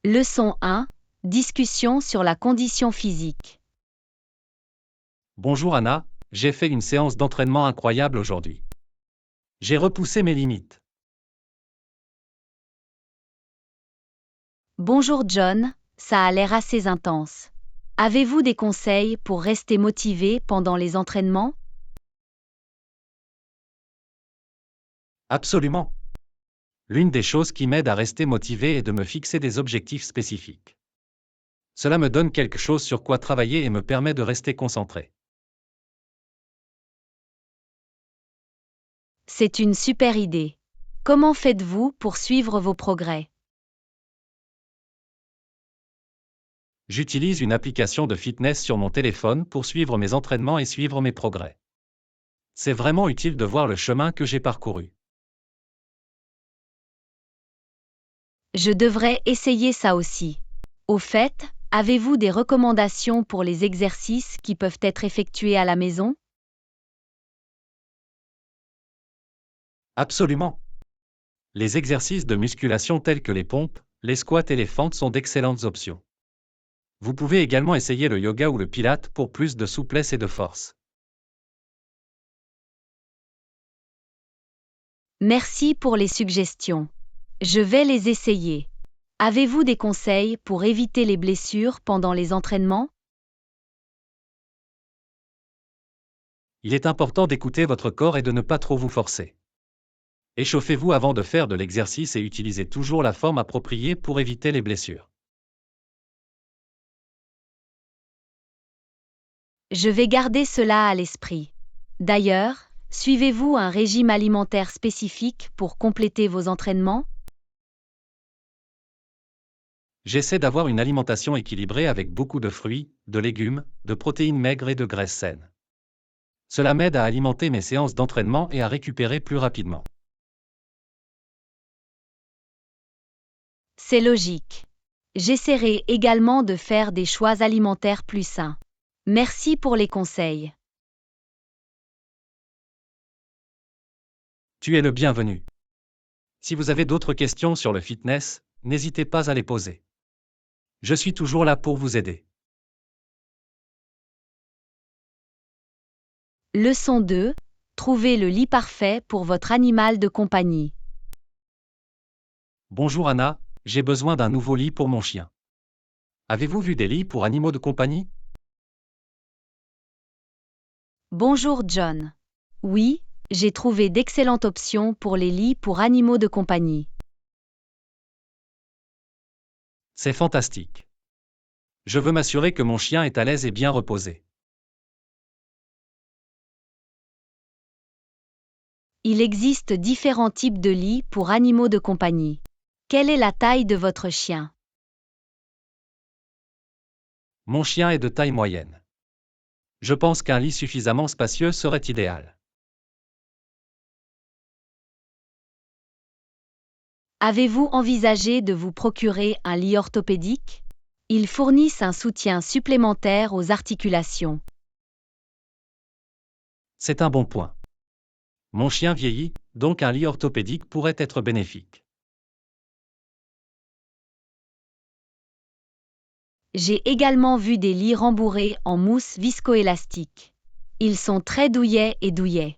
Leçon 1. Discussion sur la condition physique. Bonjour Anna, j'ai fait une séance d'entraînement incroyable aujourd'hui. J'ai repoussé mes limites. Bonjour John, ça a l'air assez intense. Avez-vous des conseils pour rester motivé pendant les entraînements? Absolument. L'une des choses qui m'aide à rester motivé est de me fixer des objectifs spécifiques. Cela me donne quelque chose sur quoi travailler et me permet de rester concentré. C'est une super idée. Comment faites-vous pour suivre vos progrès? J'utilise une application de fitness sur mon téléphone pour suivre mes entraînements et suivre mes progrès. C'est vraiment utile de voir le chemin que j'ai parcouru. Je devrais essayer ça aussi. Au fait, avez-vous des recommandations pour les exercices qui peuvent être effectués à la maison? Absolument. Les exercices de musculation tels que les pompes, les squats et les fentes sont d'excellentes options. Vous pouvez également essayer le yoga ou le pilate pour plus de souplesse et de force. Merci pour les suggestions. Je vais les essayer. Avez-vous des conseils pour éviter les blessures pendant les entraînements? Il est important d'écouter votre corps et de ne pas trop vous forcer. Échauffez-vous avant de faire de l'exercice et utilisez toujours la forme appropriée pour éviter les blessures. Je vais garder cela à l'esprit. D'ailleurs, suivez-vous un régime alimentaire spécifique pour compléter vos entraînements? J'essaie d'avoir une alimentation équilibrée avec beaucoup de fruits, de légumes, de protéines maigres et de graisses saines. Cela m'aide à alimenter mes séances d'entraînement et à récupérer plus rapidement. C'est logique. J'essaierai également de faire des choix alimentaires plus sains. Merci pour les conseils. Tu es le bienvenu. Si vous avez d'autres questions sur le fitness, n'hésitez pas à les poser. Je suis toujours là pour vous aider. Leçon 2. Trouvez le lit parfait pour votre animal de compagnie. Bonjour Anna, j'ai besoin d'un nouveau lit pour mon chien. Avez-vous vu des lits pour animaux de compagnie? Bonjour John. Oui, j'ai trouvé d'excellentes options pour les lits pour animaux de compagnie. C'est fantastique. Je veux m'assurer que mon chien est à l'aise et bien reposé. Il existe différents types de lits pour animaux de compagnie. Quelle est la taille de votre chien? Mon chien est de taille moyenne. Je pense qu'un lit suffisamment spacieux serait idéal. Avez-vous envisagé de vous procurer un lit orthopédique? Ils fournissent un soutien supplémentaire aux articulations. C'est un bon point. Mon chien vieillit, donc un lit orthopédique pourrait être bénéfique. J'ai également vu des lits rembourrés en mousse viscoélastique. Ils sont très douillets et douillets.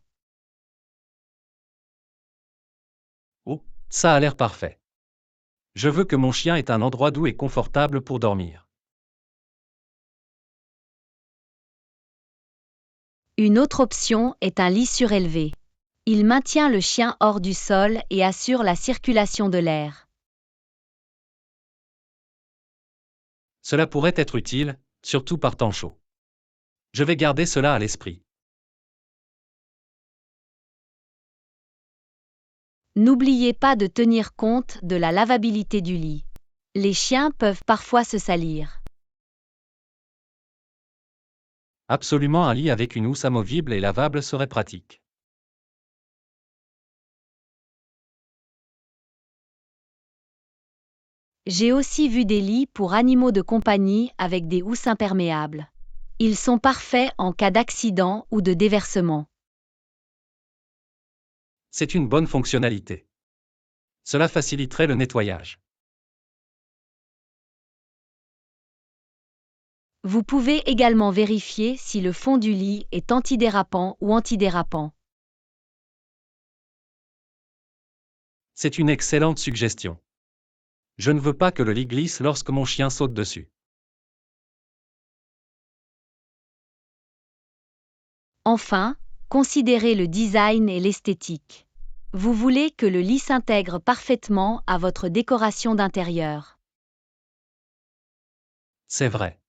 Oh, ça a l'air parfait. Je veux que mon chien ait un endroit doux et confortable pour dormir. Une autre option est un lit surélevé. Il maintient le chien hors du sol et assure la circulation de l'air. Cela pourrait être utile, surtout par temps chaud. Je vais garder cela à l'esprit. N'oubliez pas de tenir compte de la lavabilité du lit. Les chiens peuvent parfois se salir. Absolument, un lit avec une housse amovible et lavable serait pratique. J'ai aussi vu des lits pour animaux de compagnie avec des housses imperméables. Ils sont parfaits en cas d'accident ou de déversement. C'est une bonne fonctionnalité. Cela faciliterait le nettoyage. Vous pouvez également vérifier si le fond du lit est antidérapant ou antidérapant. C'est une excellente suggestion. Je ne veux pas que le lit glisse lorsque mon chien saute dessus. Enfin, considérez le design et l'esthétique. Vous voulez que le lit s'intègre parfaitement à votre décoration d'intérieur. C'est vrai.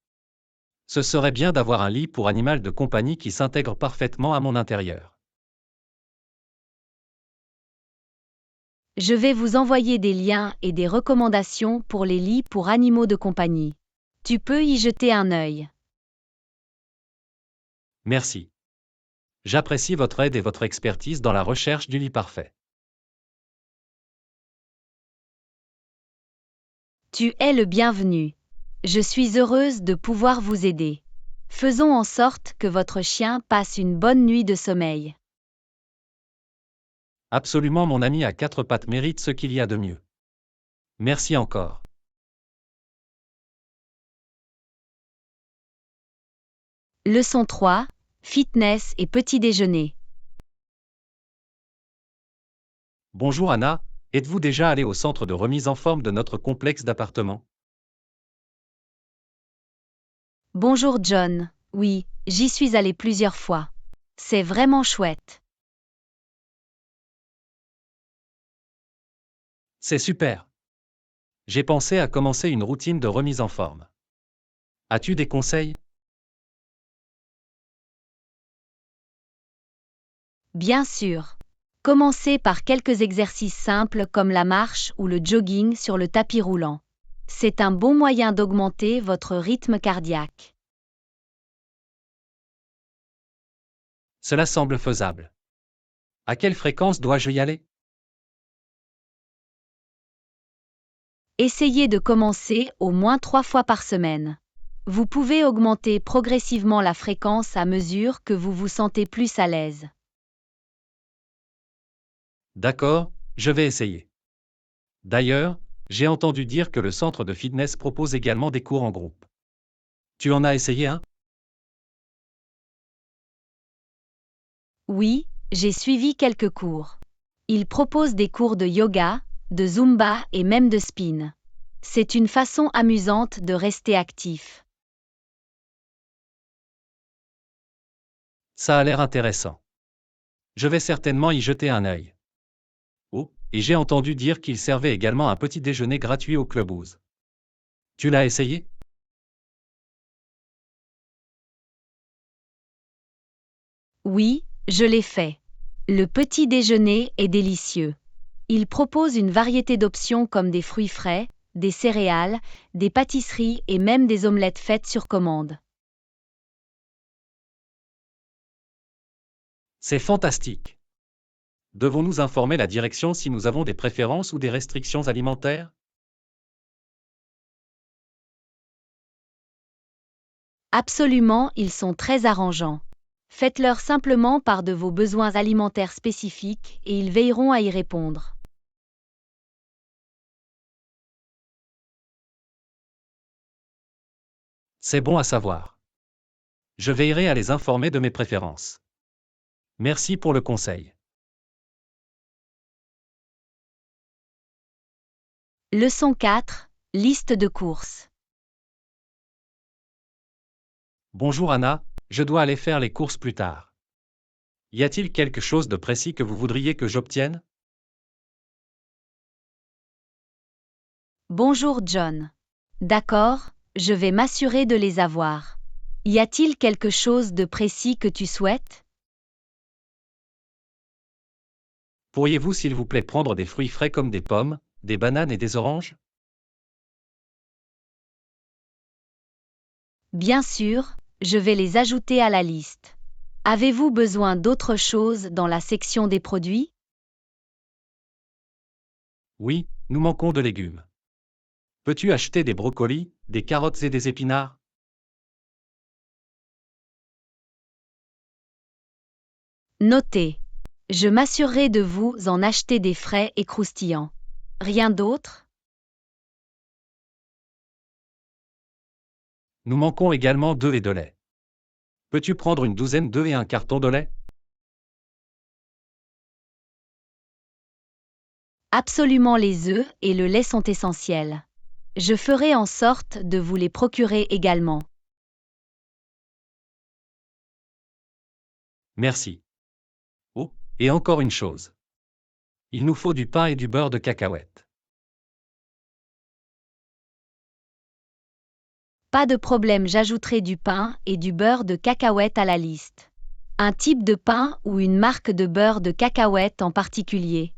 Ce serait bien d'avoir un lit pour animal de compagnie qui s'intègre parfaitement à mon intérieur. Je vais vous envoyer des liens et des recommandations pour les lits pour animaux de compagnie. Tu peux y jeter un œil. Merci. J'apprécie votre aide et votre expertise dans la recherche du lit parfait. Tu es le bienvenu. Je suis heureuse de pouvoir vous aider. Faisons en sorte que votre chien passe une bonne nuit de sommeil. Absolument, mon ami à quatre pattes mérite ce qu'il y a de mieux. Merci encore. Leçon 3. Fitness et petit déjeuner. Bonjour Anna, êtes-vous déjà allé au centre de remise en forme de notre complexe d'appartements? Bonjour John. Oui, j'y suis allée plusieurs fois. C'est vraiment chouette. C'est super. J'ai pensé à commencer une routine de remise en forme. As-tu des conseils? Bien sûr. Commencez par quelques exercices simples comme la marche ou le jogging sur le tapis roulant. C'est un bon moyen d'augmenter votre rythme cardiaque. Cela semble faisable. À quelle fréquence dois-je y aller? Essayez de commencer au moins 3 fois par semaine. Vous pouvez augmenter progressivement la fréquence à mesure que vous vous sentez plus à l'aise. D'accord, je vais essayer. D'ailleurs, j'ai entendu dire que le centre de fitness propose également des cours en groupe. Tu en as essayé un? Oui, j'ai suivi quelques cours. Ils proposent des cours de yoga, de zumba et même de spin. C'est une façon amusante de rester actif. Ça a l'air intéressant. Je vais certainement y jeter un œil. Oh, et j'ai entendu dire qu'il servait également un petit déjeuner gratuit au Clubhouse. Tu l'as essayé? Oui, je l'ai fait. Le petit déjeuner est délicieux. Il propose une variété d'options comme des fruits frais, des céréales, des pâtisseries et même des omelettes faites sur commande. C'est fantastique. Devons-nous informer la direction si nous avons des préférences ou des restrictions alimentaires? Absolument, ils sont très arrangeants. Faites-leur simplement part de vos besoins alimentaires spécifiques et ils veilleront à y répondre. C'est bon à savoir. Je veillerai à les informer de mes préférences. Merci pour le conseil. Leçon 4. Liste de courses. Bonjour Anna, je dois aller faire les courses plus tard. Y a-t-il quelque chose de précis que vous voudriez que j'obtienne? Bonjour John. D'accord, je vais m'assurer de les avoir. Y a-t-il quelque chose de précis que tu souhaites? Pourriez-vous s'il vous plaît prendre des fruits frais comme des pommes, des bananes et des oranges? Bien sûr, je vais les ajouter à la liste. Avez-vous besoin d'autre chose dans la section des produits? Oui, nous manquons de légumes. Peux-tu acheter des brocolis, des carottes et des épinards? Notez. Je m'assurerai de vous en acheter des frais et croustillants. Rien d'autre? Nous manquons également d'œufs et de lait. Peux-tu prendre une douzaine d'œufs et un carton de lait? Absolument, les œufs et le lait sont essentiels. Je ferai en sorte de vous les procurer également. Merci. Oh, et encore une chose. Il nous faut du pain et du beurre de cacahuète. Pas de problème, j'ajouterai du pain et du beurre de cacahuète à la liste. Un type de pain ou une marque de beurre de cacahuète en particulier?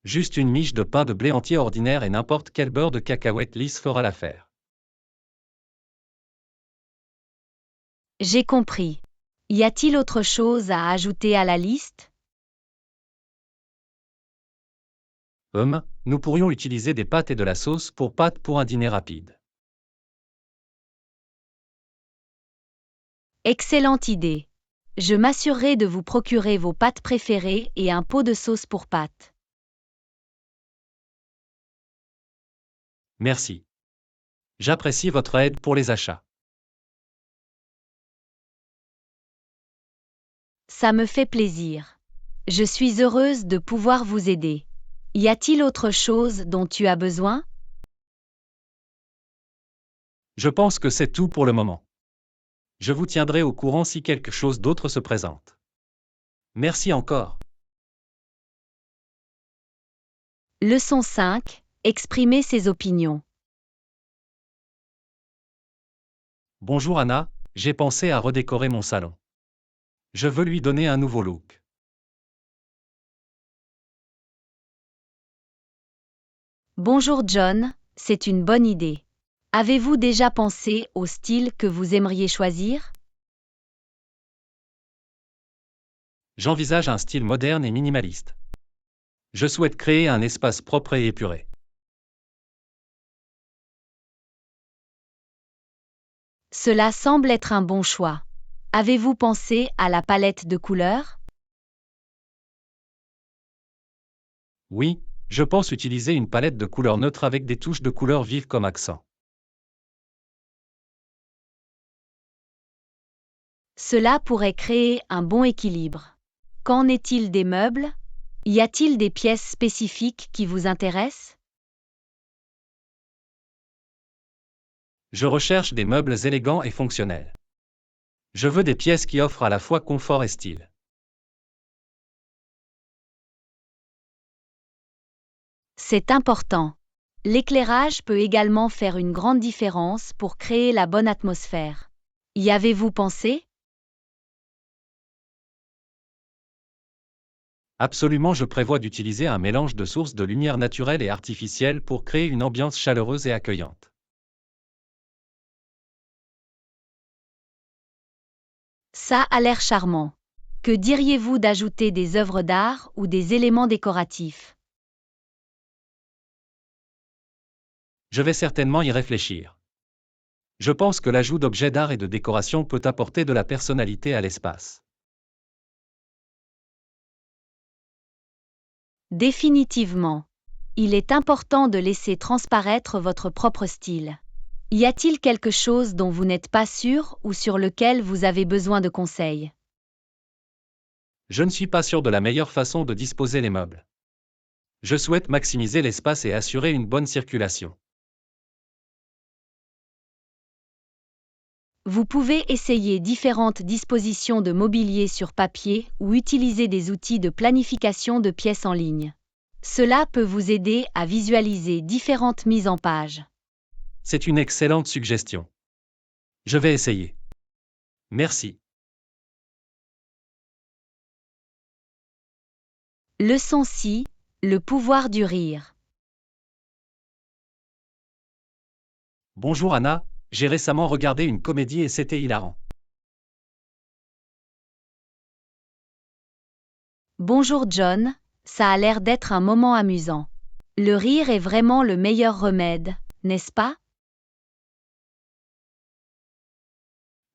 Juste une miche de pain de blé entier ordinaire et n'importe quel beurre de cacahuète lisse fera l'affaire. J'ai compris. Y a-t-il autre chose à ajouter à la liste? Nous pourrions utiliser des pâtes et de la sauce pour pâtes pour un dîner rapide. Excellente idée. Je m'assurerai de vous procurer vos pâtes préférées et un pot de sauce pour pâtes. Merci. J'apprécie votre aide pour les achats. Ça me fait plaisir. Je suis heureuse de pouvoir vous aider. Y a-t-il autre chose dont tu as besoin? Je pense que c'est tout pour le moment. Je vous tiendrai au courant si quelque chose d'autre se présente. Merci encore. Leçon 5. Exprimer ses opinions. Bonjour Anna, j'ai pensé à redécorer mon salon. Je veux lui donner un nouveau look. Bonjour John, c'est une bonne idée. Avez-vous déjà pensé au style que vous aimeriez choisir? J'envisage un style moderne et minimaliste. Je souhaite créer un espace propre et épuré. Cela semble être un bon choix. Avez-vous pensé à la palette de couleurs? Oui, je pense utiliser une palette de couleurs neutres avec des touches de couleurs vives comme accent. Cela pourrait créer un bon équilibre. Qu'en est-il des meubles? Y a-t-il des pièces spécifiques qui vous intéressent? Je recherche des meubles élégants et fonctionnels. Je veux des pièces qui offrent à la fois confort et style. C'est important. L'éclairage peut également faire une grande différence pour créer la bonne atmosphère. Y avez-vous pensé? Absolument, je prévois d'utiliser un mélange de sources de lumière naturelle et artificielle pour créer une ambiance chaleureuse et accueillante. Ça a l'air charmant. Que diriez-vous d'ajouter des œuvres d'art ou des éléments décoratifs? Je vais certainement y réfléchir. Je pense que l'ajout d'objets d'art et de décoration peut apporter de la personnalité à l'espace. Définitivement. Il est important de laisser transparaître votre propre style. Y a-t-il quelque chose dont vous n'êtes pas sûr ou sur lequel vous avez besoin de conseils? Je ne suis pas sûr de la meilleure façon de disposer les meubles. Je souhaite maximiser l'espace et assurer une bonne circulation. Vous pouvez essayer différentes dispositions de mobilier sur papier ou utiliser des outils de planification de pièces en ligne. Cela peut vous aider à visualiser différentes mises en page. C'est une excellente suggestion. Je vais essayer. Merci. Leçon 6. Le pouvoir du rire. Bonjour Anna, j'ai récemment regardé une comédie et c'était hilarant. Bonjour John, ça a l'air d'être un moment amusant. Le rire est vraiment le meilleur remède, n'est-ce pas?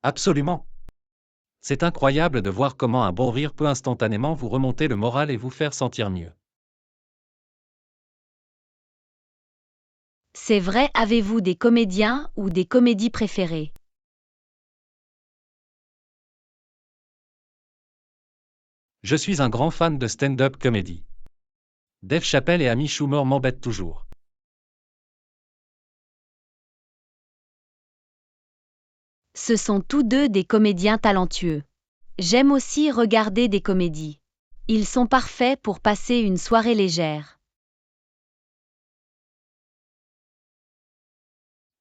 Absolument. C'est incroyable de voir comment un bon rire peut instantanément vous remonter le moral et vous faire sentir mieux. C'est vrai, avez-vous des comédiens ou des comédies préférées? Je suis un grand fan de stand-up comedy. Dave Chappelle et Amy Schumer m'embêtent toujours. Ce sont tous deux des comédiens talentueux. J'aime aussi regarder des comédies. Ils sont parfaits pour passer une soirée légère.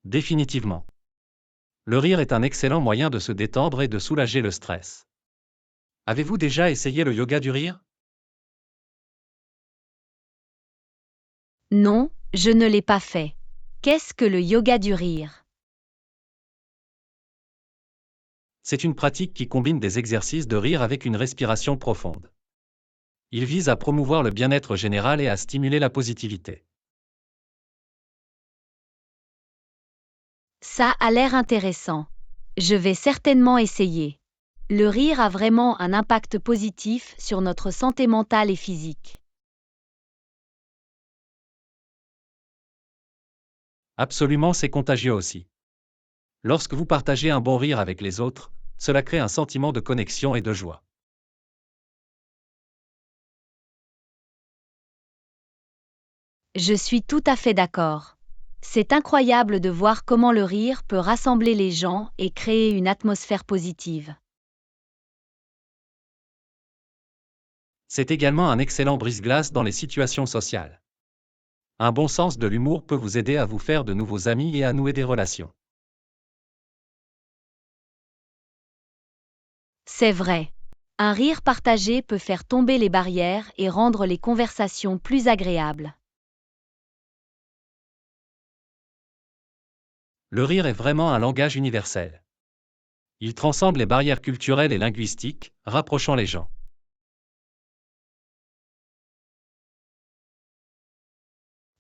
Définitivement. Le rire est un excellent moyen de se détendre et de soulager le stress. Avez-vous déjà essayé le yoga du rire? Non, je ne l'ai pas fait. Qu'est-ce que le yoga du rire? C'est une pratique qui combine des exercices de rire avec une respiration profonde. Il vise à promouvoir le bien-être général et à stimuler la positivité. Ça a l'air intéressant. Je vais certainement essayer. Le rire a vraiment un impact positif sur notre santé mentale et physique. Absolument, c'est contagieux aussi. Lorsque vous partagez un bon rire avec les autres, cela crée un sentiment de connexion et de joie. Je suis tout à fait d'accord. C'est incroyable de voir comment le rire peut rassembler les gens et créer une atmosphère positive. C'est également un excellent brise-glace dans les situations sociales. Un bon sens de l'humour peut vous aider à vous faire de nouveaux amis et à nouer des relations. C'est vrai. Un rire partagé peut faire tomber les barrières et rendre les conversations plus agréables. Le rire est vraiment un langage universel. Il transcende les barrières culturelles et linguistiques, rapprochant les gens.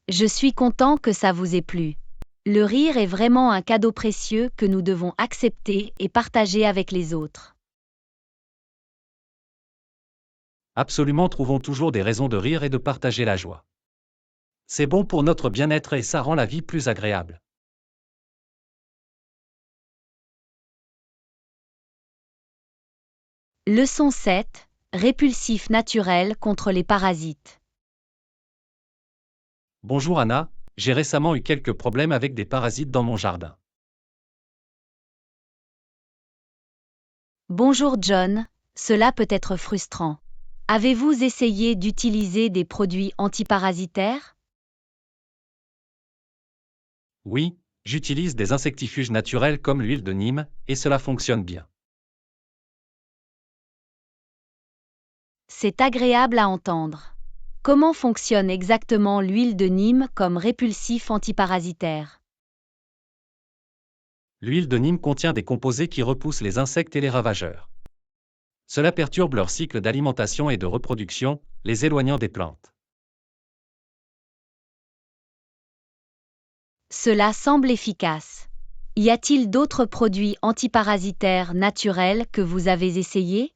Je suis content que ça vous ait plu. Le rire est vraiment un cadeau précieux que nous devons accepter et partager avec les autres. Absolument, trouvons toujours des raisons de rire et de partager la joie. C'est bon pour notre bien-être et ça rend la vie plus agréable. Leçon 7. Répulsif naturel contre les parasites. Bonjour Anna, j'ai récemment eu quelques problèmes avec des parasites dans mon jardin. Bonjour John, cela peut être frustrant. Avez-vous essayé d'utiliser des produits antiparasitaires? Oui, j'utilise des insectifuges naturels comme l'huile de Nîmes, et cela fonctionne bien. C'est agréable à entendre. Comment fonctionne exactement l'huile de Nîmes comme répulsif antiparasitaire? L'huile de Nîmes contient des composés qui repoussent les insectes et les ravageurs. Cela perturbe leur cycle d'alimentation et de reproduction, les éloignant des plantes. Cela semble efficace. Y a-t-il d'autres produits antiparasitaires naturels que vous avez essayés?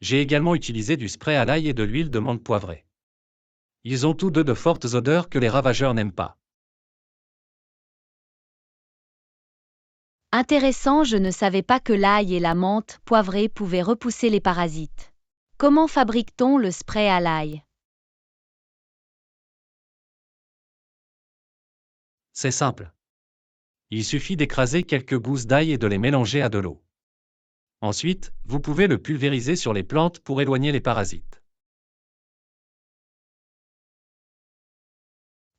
J'ai également utilisé du spray à l'ail et de l'huile de menthe poivrée. Ils ont tous deux de fortes odeurs que les ravageurs n'aiment pas. Intéressant, je ne savais pas que l'ail et la menthe poivrée pouvaient repousser les parasites. Comment fabrique-t-on le spray à l'ail? C'est simple. Il suffit d'écraser quelques gousses d'ail et de les mélanger à de l'eau. Ensuite, vous pouvez le pulvériser sur les plantes pour éloigner les parasites.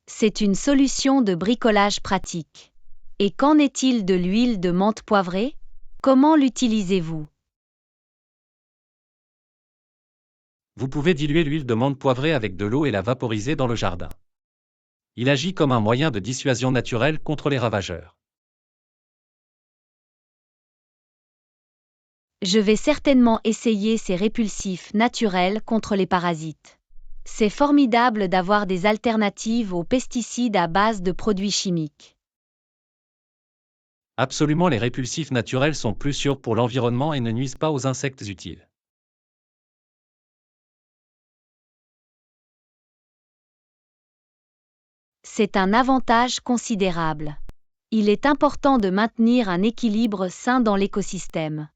C'est une solution de bricolage pratique. Et qu'en est-il de l'huile de menthe poivrée? Comment l'utilisez-vous? Vous pouvez diluer l'huile de menthe poivrée avec de l'eau et la vaporiser dans le jardin. Il agit comme un moyen de dissuasion naturelle contre les ravageurs. Je vais certainement essayer ces répulsifs naturels contre les parasites. C'est formidable d'avoir des alternatives aux pesticides à base de produits chimiques. Absolument, les répulsifs naturels sont plus sûrs pour l'environnement et ne nuisent pas aux insectes utiles. C'est un avantage considérable. Il est important de maintenir un équilibre sain dans l'écosystème.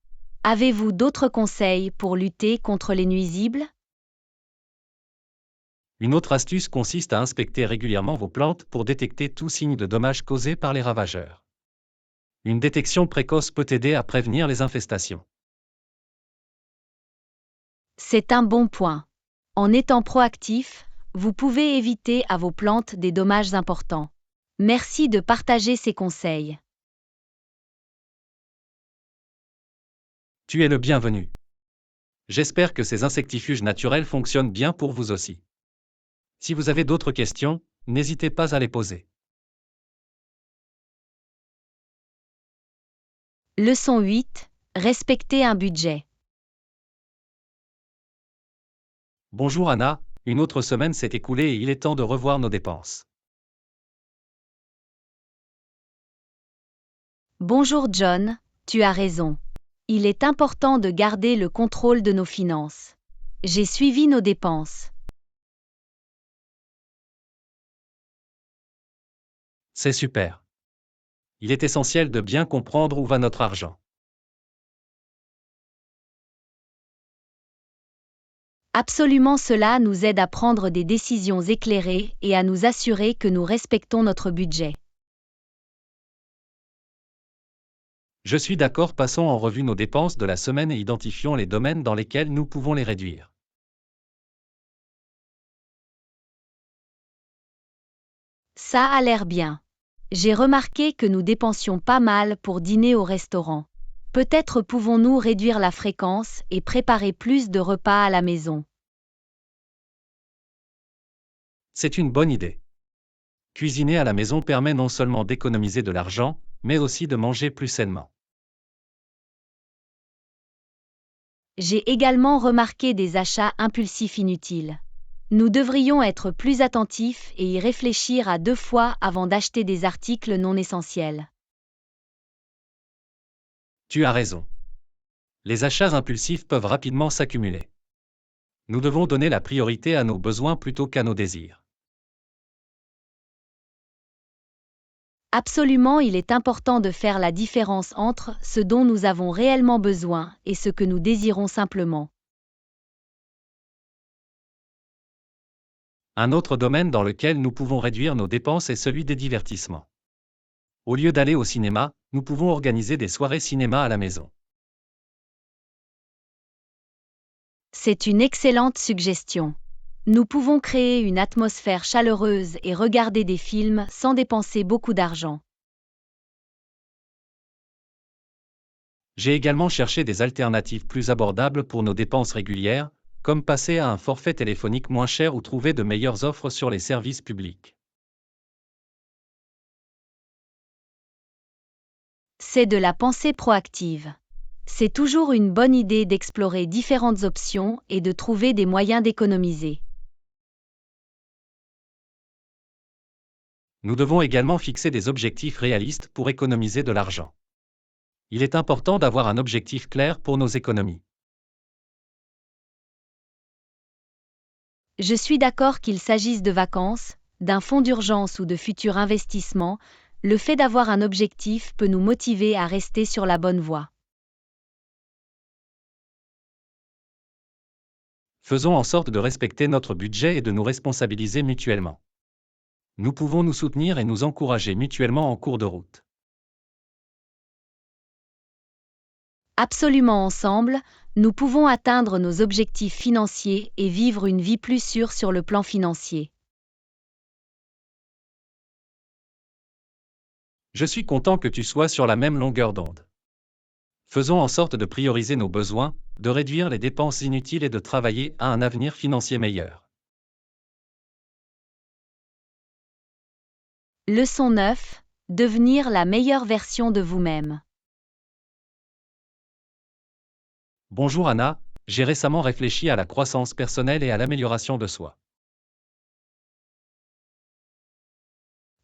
Avez-vous d'autres conseils pour lutter contre les nuisibles? Une autre astuce consiste à inspecter régulièrement vos plantes pour détecter tout signe de dommages causés par les ravageurs. Une détection précoce peut aider à prévenir les infestations. C'est un bon point. En étant proactif, vous pouvez éviter à vos plantes des dommages importants. Merci de partager ces conseils. Tu es le bienvenu. J'espère que ces insectifuges naturels fonctionnent bien pour vous aussi. Si vous avez d'autres questions, n'hésitez pas à les poser. Leçon 8. Respecter un budget. Bonjour Anna, une autre semaine s'est écoulée et il est temps de revoir nos dépenses. Bonjour John, tu as raison. Il est important de garder le contrôle de nos finances. J'ai suivi nos dépenses. C'est super. Il est essentiel de bien comprendre où va notre argent. Absolument, cela nous aide à prendre des décisions éclairées et à nous assurer que nous respectons notre budget. Je suis d'accord, passons en revue nos dépenses de la semaine et identifions les domaines dans lesquels nous pouvons les réduire. Ça a l'air bien. J'ai remarqué que nous dépensions pas mal pour dîner au restaurant. Peut-être pouvons-nous réduire la fréquence et préparer plus de repas à la maison. C'est une bonne idée. Cuisiner à la maison permet non seulement d'économiser de l'argent, mais aussi de manger plus sainement. J'ai également remarqué des achats impulsifs inutiles. Nous devrions être plus attentifs et y réfléchir à 2 fois avant d'acheter des articles non essentiels. Tu as raison. Les achats impulsifs peuvent rapidement s'accumuler. Nous devons donner la priorité à nos besoins plutôt qu'à nos désirs. Absolument, il est important de faire la différence entre ce dont nous avons réellement besoin et ce que nous désirons simplement. Un autre domaine dans lequel nous pouvons réduire nos dépenses est celui des divertissements. Au lieu d'aller au cinéma, nous pouvons organiser des soirées cinéma à la maison. C'est une excellente suggestion. Nous pouvons créer une atmosphère chaleureuse et regarder des films sans dépenser beaucoup d'argent. J'ai également cherché des alternatives plus abordables pour nos dépenses régulières, comme passer à un forfait téléphonique moins cher ou trouver de meilleures offres sur les services publics. C'est de la pensée proactive. C'est toujours une bonne idée d'explorer différentes options et de trouver des moyens d'économiser. Nous devons également fixer des objectifs réalistes pour économiser de l'argent. Il est important d'avoir un objectif clair pour nos économies. Je suis d'accord qu'il s'agisse de vacances, d'un fonds d'urgence ou de futurs investissements, le fait d'avoir un objectif peut nous motiver à rester sur la bonne voie. Faisons en sorte de respecter notre budget et de nous responsabiliser mutuellement. Nous pouvons nous soutenir et nous encourager mutuellement en cours de route. Absolument, ensemble, nous pouvons atteindre nos objectifs financiers et vivre une vie plus sûre sur le plan financier. Je suis content que tu sois sur la même longueur d'onde. Faisons en sorte de prioriser nos besoins, de réduire les dépenses inutiles et de travailler à un avenir financier meilleur. Leçon 9. Devenir la meilleure version de vous-même. Bonjour Anna, j'ai récemment réfléchi à la croissance personnelle et à l'amélioration de soi.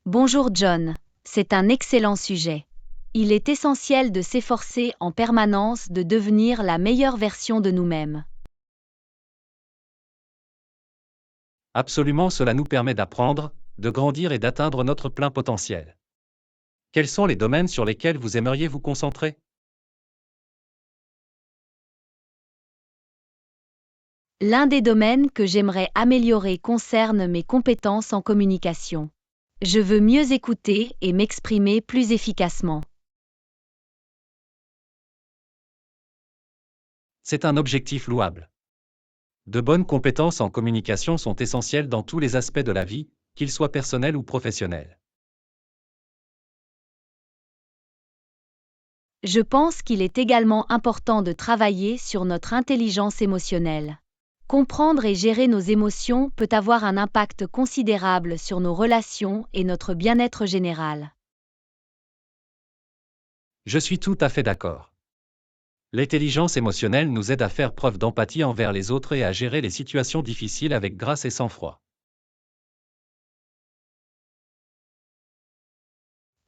Bonjour John, c'est un excellent sujet. Il est essentiel de s'efforcer en permanence de devenir la meilleure version de nous-mêmes. Absolument, cela nous permet d'apprendre, de grandir et d'atteindre notre plein potentiel. Quels sont les domaines sur lesquels vous aimeriez vous concentrer? L'un des domaines que j'aimerais améliorer concerne mes compétences en communication. Je veux mieux écouter et m'exprimer plus efficacement. C'est un objectif louable. De bonnes compétences en communication sont essentielles dans tous les aspects de la vie, qu'ils soient personnels ou professionnels. Je pense qu'il est également important de travailler sur notre intelligence émotionnelle. Comprendre et gérer nos émotions peut avoir un impact considérable sur nos relations et notre bien-être général. Je suis tout à fait d'accord. L'intelligence émotionnelle nous aide à faire preuve d'empathie envers les autres et à gérer les situations difficiles avec grâce et sang-froid.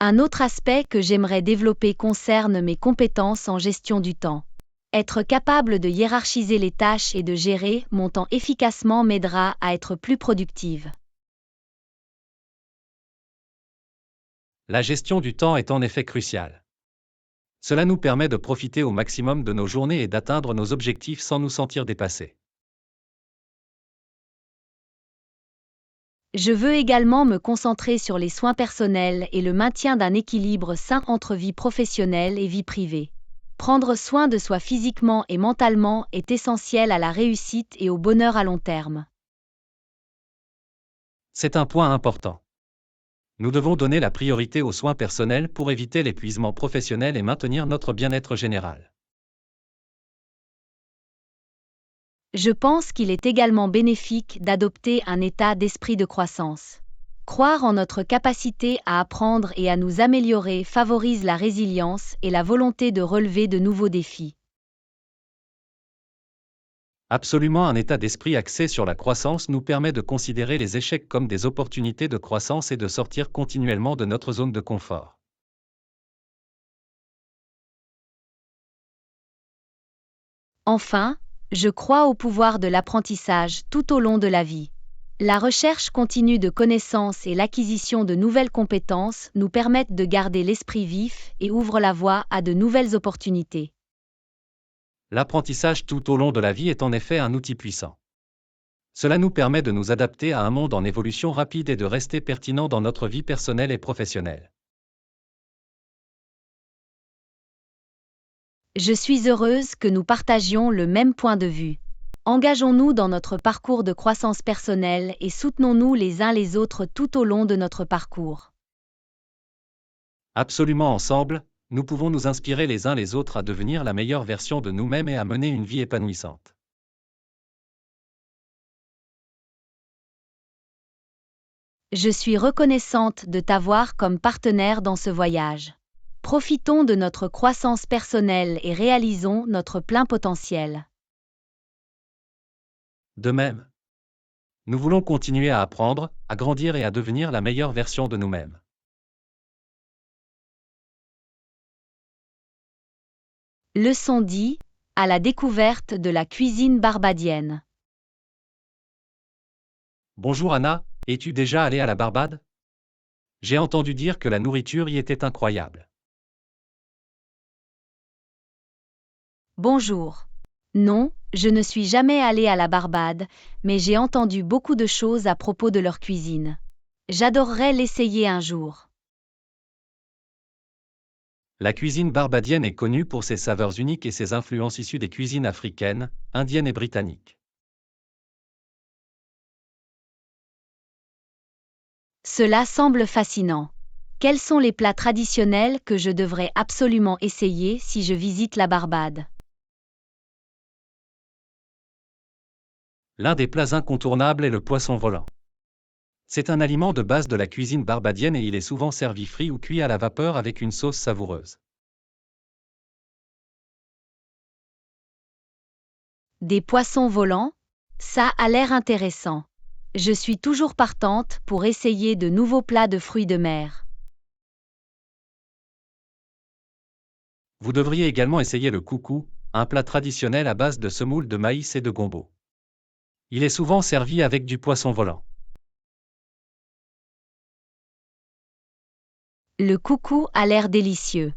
Un autre aspect que j'aimerais développer concerne mes compétences en gestion du temps. Être capable de hiérarchiser les tâches et de gérer mon temps efficacement m'aidera à être plus productive. La gestion du temps est en effet cruciale. Cela nous permet de profiter au maximum de nos journées et d'atteindre nos objectifs sans nous sentir dépassés. Je veux également me concentrer sur les soins personnels et le maintien d'un équilibre sain entre vie professionnelle et vie privée. Prendre soin de soi physiquement et mentalement est essentiel à la réussite et au bonheur à long terme. C'est un point important. Nous devons donner la priorité aux soins personnels pour éviter l'épuisement professionnel et maintenir notre bien-être général. Je pense qu'il est également bénéfique d'adopter un état d'esprit de croissance. Croire en notre capacité à apprendre et à nous améliorer favorise la résilience et la volonté de relever de nouveaux défis. Absolument, un état d'esprit axé sur la croissance nous permet de considérer les échecs comme des opportunités de croissance et de sortir continuellement de notre zone de confort. Enfin, je crois au pouvoir de l'apprentissage tout au long de la vie. La recherche continue de connaissances et l'acquisition de nouvelles compétences nous permettent de garder l'esprit vif et ouvrent la voie à de nouvelles opportunités. L'apprentissage tout au long de la vie est en effet un outil puissant. Cela nous permet de nous adapter à un monde en évolution rapide et de rester pertinent dans notre vie personnelle et professionnelle. Je suis heureuse que nous partagions le même point de vue. Engageons-nous dans notre parcours de croissance personnelle et soutenons-nous les uns les autres tout au long de notre parcours. Absolument, ensemble, nous pouvons nous inspirer les uns les autres à devenir la meilleure version de nous-mêmes et à mener une vie épanouissante. Je suis reconnaissante de t'avoir comme partenaire dans ce voyage. Profitons de notre croissance personnelle et réalisons notre plein potentiel. De même, nous voulons continuer à apprendre, à grandir et à devenir la meilleure version de nous-mêmes. Leçon 10, à la découverte de la cuisine barbadienne. Bonjour Anna, es-tu déjà allée à la Barbade? J'ai entendu dire que la nourriture y était incroyable. Bonjour. Non, je ne suis jamais allée à la Barbade, mais j'ai entendu beaucoup de choses à propos de leur cuisine. J'adorerais l'essayer un jour. La cuisine barbadienne est connue pour ses saveurs uniques et ses influences issues des cuisines africaines, indiennes et britanniques. Cela semble fascinant. Quels sont les plats traditionnels que je devrais absolument essayer si je visite la Barbade? L'un des plats incontournables est le poisson volant. C'est un aliment de base de la cuisine barbadienne et il est souvent servi frit ou cuit à la vapeur avec une sauce savoureuse. Des poissons volants? Ça a l'air intéressant. Je suis toujours partante pour essayer de nouveaux plats de fruits de mer. Vous devriez également essayer le coucou, un plat traditionnel à base de semoule de maïs et de gombo. Il est souvent servi avec du poisson volant. Le coucou a l'air délicieux.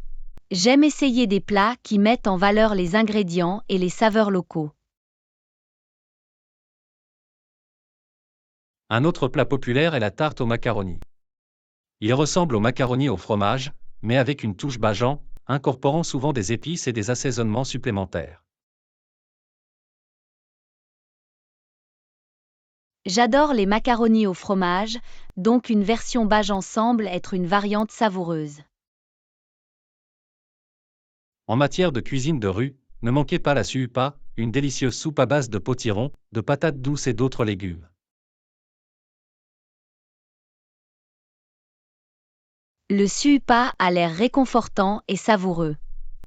J'aime essayer des plats qui mettent en valeur les ingrédients et les saveurs locaux. Un autre plat populaire est la tarte aux macaronis. Il ressemble aux macaronis au fromage, mais avec une touche bajan, incorporant souvent des épices et des assaisonnements supplémentaires. J'adore les macaronis au fromage, donc une version bajan semble être une variante savoureuse. En matière de cuisine de rue, ne manquez pas la suupa, une délicieuse soupe à base de potiron, de patates douces et d'autres légumes. Le supa a l'air réconfortant et savoureux.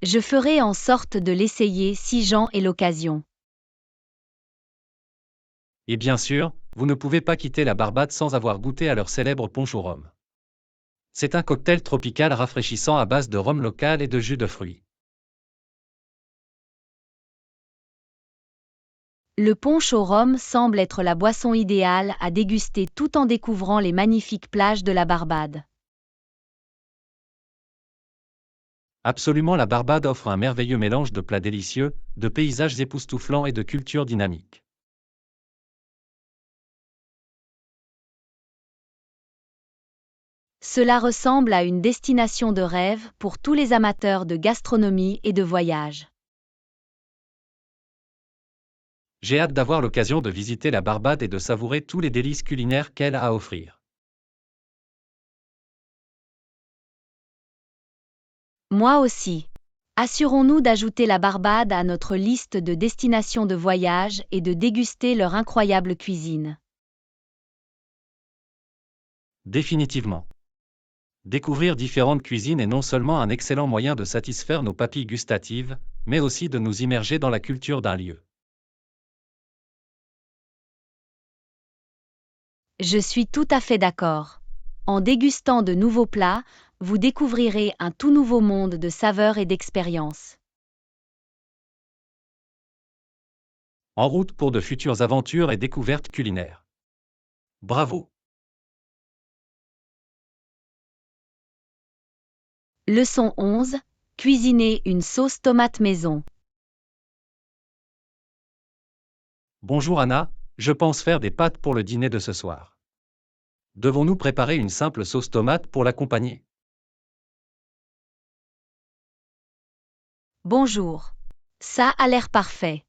Je ferai en sorte de l'essayer si j'en ai l'occasion. Et bien sûr, vous ne pouvez pas quitter la Barbade sans avoir goûté à leur célèbre punch au rhum. C'est un cocktail tropical rafraîchissant à base de rhum local et de jus de fruits. Le punch au rhum semble être la boisson idéale à déguster tout en découvrant les magnifiques plages de la Barbade. Absolument, la Barbade offre un merveilleux mélange de plats délicieux, de paysages époustouflants et de cultures dynamiques. Cela ressemble à une destination de rêve pour tous les amateurs de gastronomie et de voyage. J'ai hâte d'avoir l'occasion de visiter la Barbade et de savourer tous les délices culinaires qu'elle a à offrir. Moi aussi. Assurons-nous d'ajouter la Barbade à notre liste de destinations de voyage et de déguster leur incroyable cuisine. Définitivement. Découvrir différentes cuisines est non seulement un excellent moyen de satisfaire nos papilles gustatives, mais aussi de nous immerger dans la culture d'un lieu. Je suis tout à fait d'accord. En dégustant de nouveaux plats, vous découvrirez un tout nouveau monde de saveurs et d'expériences. En route pour de futures aventures et découvertes culinaires. Bravo! Leçon 11. Cuisiner une sauce tomate maison. Bonjour Anna, je pense faire des pâtes pour le dîner de ce soir. Devons-nous préparer une simple sauce tomate pour l'accompagner? Bonjour. Ça a l'air parfait.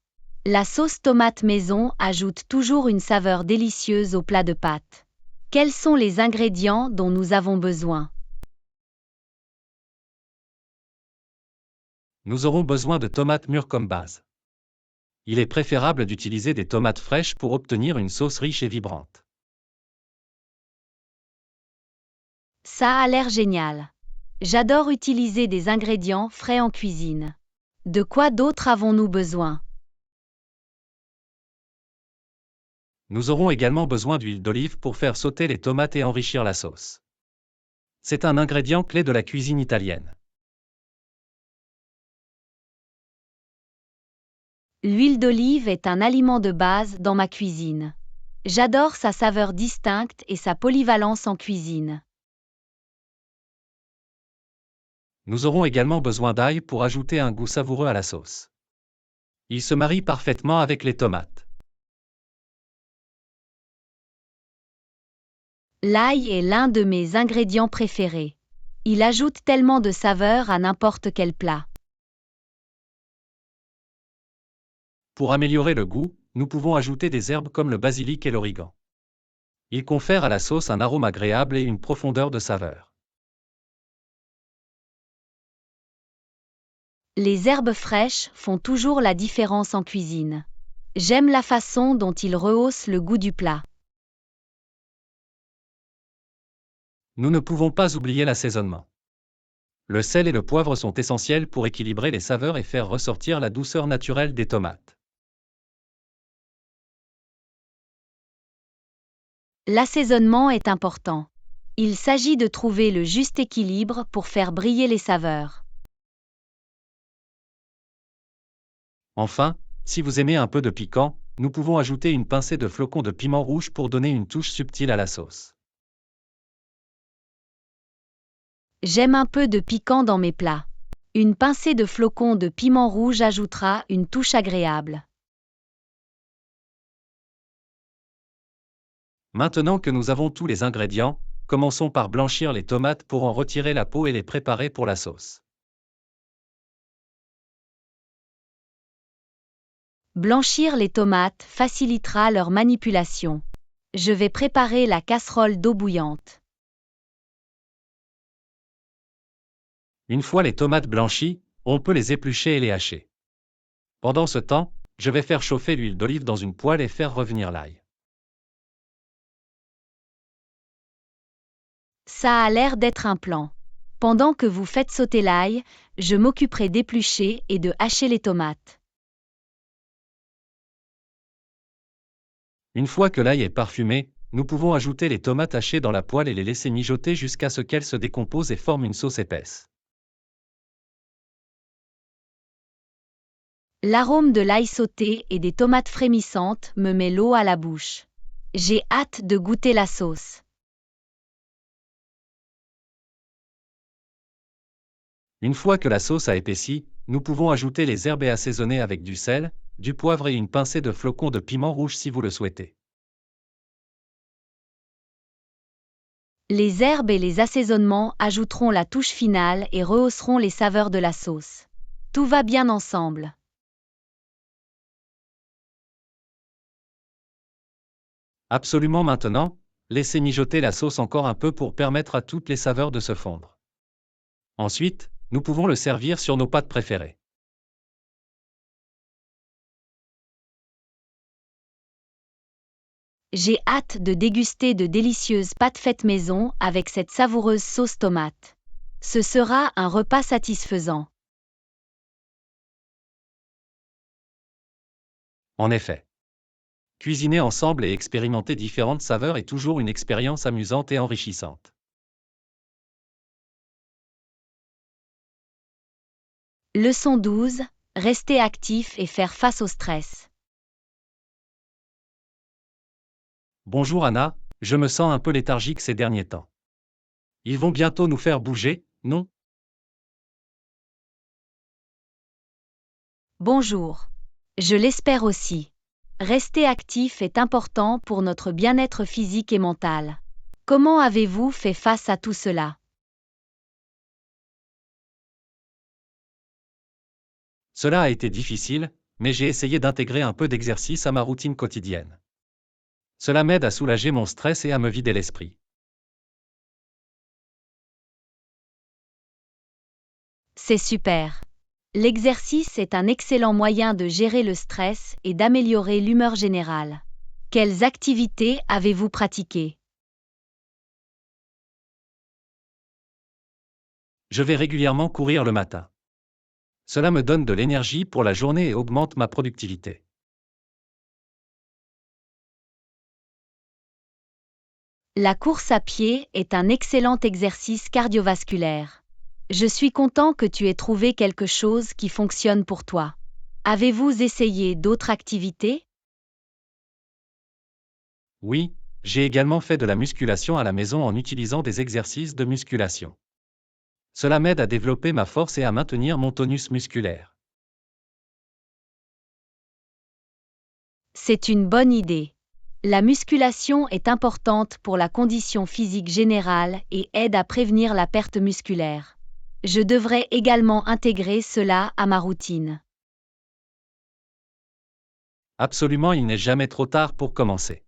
La sauce tomate maison ajoute toujours une saveur délicieuse au plat de pâtes. Quels sont les ingrédients dont nous avons besoin? Nous aurons besoin de tomates mûres comme base. Il est préférable d'utiliser des tomates fraîches pour obtenir une sauce riche et vibrante. Ça a l'air génial. J'adore utiliser des ingrédients frais en cuisine. De quoi d'autre avons-nous besoin? Nous aurons également besoin d'huile d'olive pour faire sauter les tomates et enrichir la sauce. C'est un ingrédient clé de la cuisine italienne. L'huile d'olive est un aliment de base dans ma cuisine. J'adore sa saveur distincte et sa polyvalence en cuisine. Nous aurons également besoin d'ail pour ajouter un goût savoureux à la sauce. Il se marie parfaitement avec les tomates. L'ail est l'un de mes ingrédients préférés. Il ajoute tellement de saveur à n'importe quel plat. Pour améliorer le goût, nous pouvons ajouter des herbes comme le basilic et l'origan. Ils confèrent à la sauce un arôme agréable et une profondeur de saveur. Les herbes fraîches font toujours la différence en cuisine. J'aime la façon dont ils rehaussent le goût du plat. Nous ne pouvons pas oublier l'assaisonnement. Le sel et le poivre sont essentiels pour équilibrer les saveurs et faire ressortir la douceur naturelle des tomates. L'assaisonnement est important. Il s'agit de trouver le juste équilibre pour faire briller les saveurs. Enfin, si vous aimez un peu de piquant, nous pouvons ajouter une pincée de flocons de piment rouge pour donner une touche subtile à la sauce. J'aime un peu de piquant dans mes plats. Une pincée de flocons de piment rouge ajoutera une touche agréable. Maintenant que nous avons tous les ingrédients, commençons par blanchir les tomates pour en retirer la peau et les préparer pour la sauce. Blanchir les tomates facilitera leur manipulation. Je vais préparer la casserole d'eau bouillante. Une fois les tomates blanchies, on peut les éplucher et les hacher. Pendant ce temps, je vais faire chauffer l'huile d'olive dans une poêle et faire revenir l'ail. Ça a l'air d'être un plan. Pendant que vous faites sauter l'ail, je m'occuperai d'éplucher et de hacher les tomates. Une fois que l'ail est parfumé, nous pouvons ajouter les tomates hachées dans la poêle et les laisser mijoter jusqu'à ce qu'elles se décomposent et forment une sauce épaisse. L'arôme de l'ail sauté et des tomates frémissantes me met l'eau à la bouche. J'ai hâte de goûter la sauce. Une fois que la sauce a épaissi, nous pouvons ajouter les herbes et assaisonner avec du sel, du poivre et une pincée de flocons de piment rouge si vous le souhaitez. Les herbes et les assaisonnements ajouteront la touche finale et rehausseront les saveurs de la sauce. Tout va bien ensemble. Absolument maintenant, laissez mijoter la sauce encore un peu pour permettre à toutes les saveurs de se fondre. Ensuite, nous pouvons le servir sur nos pâtes préférées. J'ai hâte de déguster de délicieuses pâtes faites maison avec cette savoureuse sauce tomate. Ce sera un repas satisfaisant. En effet. Cuisiner ensemble et expérimenter différentes saveurs est toujours une expérience amusante et enrichissante. Leçon 12. Rester actif et faire face au stress. Bonjour Anna, je me sens un peu léthargique ces derniers temps. Ils vont bientôt nous faire bouger, non? Bonjour. Je l'espère aussi. Rester actif est important pour notre bien-être physique et mental. Comment avez-vous fait face à tout cela? Cela a été difficile, mais j'ai essayé d'intégrer un peu d'exercice à ma routine quotidienne. Cela m'aide à soulager mon stress et à me vider l'esprit. C'est super. L'exercice est un excellent moyen de gérer le stress et d'améliorer l'humeur générale. Quelles activités avez-vous pratiquées? Je vais régulièrement courir le matin. Cela me donne de l'énergie pour la journée et augmente ma productivité. La course à pied est un excellent exercice cardiovasculaire. Je suis content que tu aies trouvé quelque chose qui fonctionne pour toi. Avez-vous essayé d'autres activités? Oui, j'ai également fait de la musculation à la maison en utilisant des exercices de musculation. Cela m'aide à développer ma force et à maintenir mon tonus musculaire. C'est une bonne idée. La musculation est importante pour la condition physique générale et aide à prévenir la perte musculaire. Je devrais également intégrer cela à ma routine. Absolument, il n'est jamais trop tard pour commencer.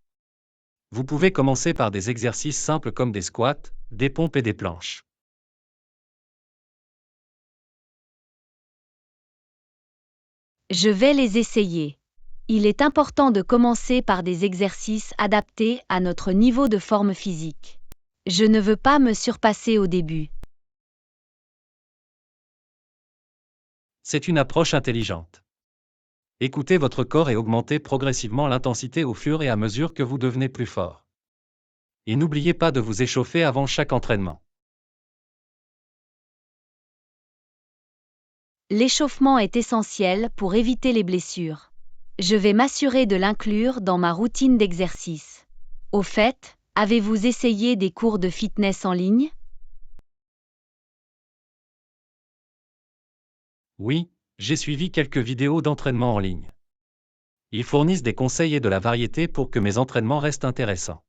Vous pouvez commencer par des exercices simples comme des squats, des pompes et des planches. Je vais les essayer. Il est important de commencer par des exercices adaptés à notre niveau de forme physique. Je ne veux pas me surpasser au début. C'est une approche intelligente. Écoutez votre corps et augmentez progressivement l'intensité au fur et à mesure que vous devenez plus fort. Et n'oubliez pas de vous échauffer avant chaque entraînement. L'échauffement est essentiel pour éviter les blessures. Je vais m'assurer de l'inclure dans ma routine d'exercice. Au fait, avez-vous essayé des cours de fitness en ligne? Oui, j'ai suivi quelques vidéos d'entraînement en ligne. Ils fournissent des conseils et de la variété pour que mes entraînements restent intéressants.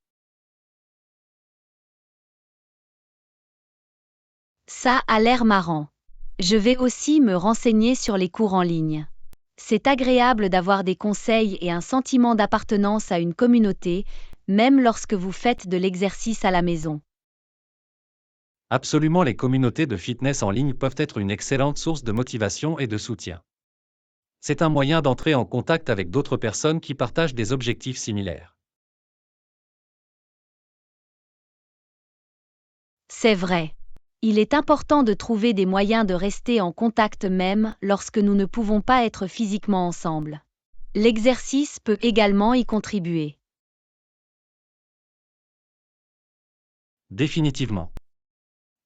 Ça a l'air marrant. Je vais aussi me renseigner sur les cours en ligne. C'est agréable d'avoir des conseils et un sentiment d'appartenance à une communauté, même lorsque vous faites de l'exercice à la maison. Absolument, les communautés de fitness en ligne peuvent être une excellente source de motivation et de soutien. C'est un moyen d'entrer en contact avec d'autres personnes qui partagent des objectifs similaires. C'est vrai. Il est important de trouver des moyens de rester en contact même lorsque nous ne pouvons pas être physiquement ensemble. L'exercice peut également y contribuer. Définitivement.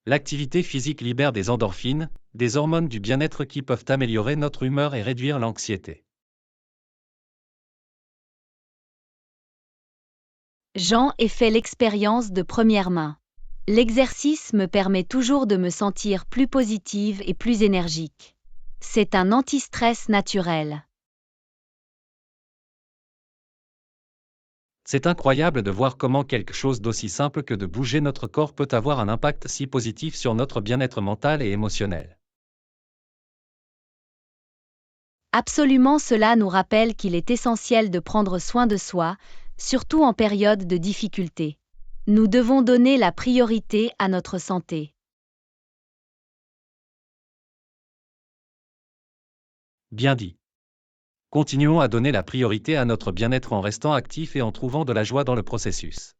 L'activité physique libère des endorphines, des hormones du bien-être qui peuvent améliorer notre humeur et réduire l'anxiété. J'en ai fait l'expérience de première main. L'exercice me permet toujours de me sentir plus positive et plus énergique. C'est un anti-stress naturel. C'est incroyable de voir comment quelque chose d'aussi simple que de bouger notre corps peut avoir un impact si positif sur notre bien-être mental et émotionnel. Absolument, cela nous rappelle qu'il est essentiel de prendre soin de soi, surtout en période de difficulté. Nous devons donner la priorité à notre santé. Bien dit. Continuons à donner la priorité à notre bien-être en restant actifs et en trouvant de la joie dans le processus.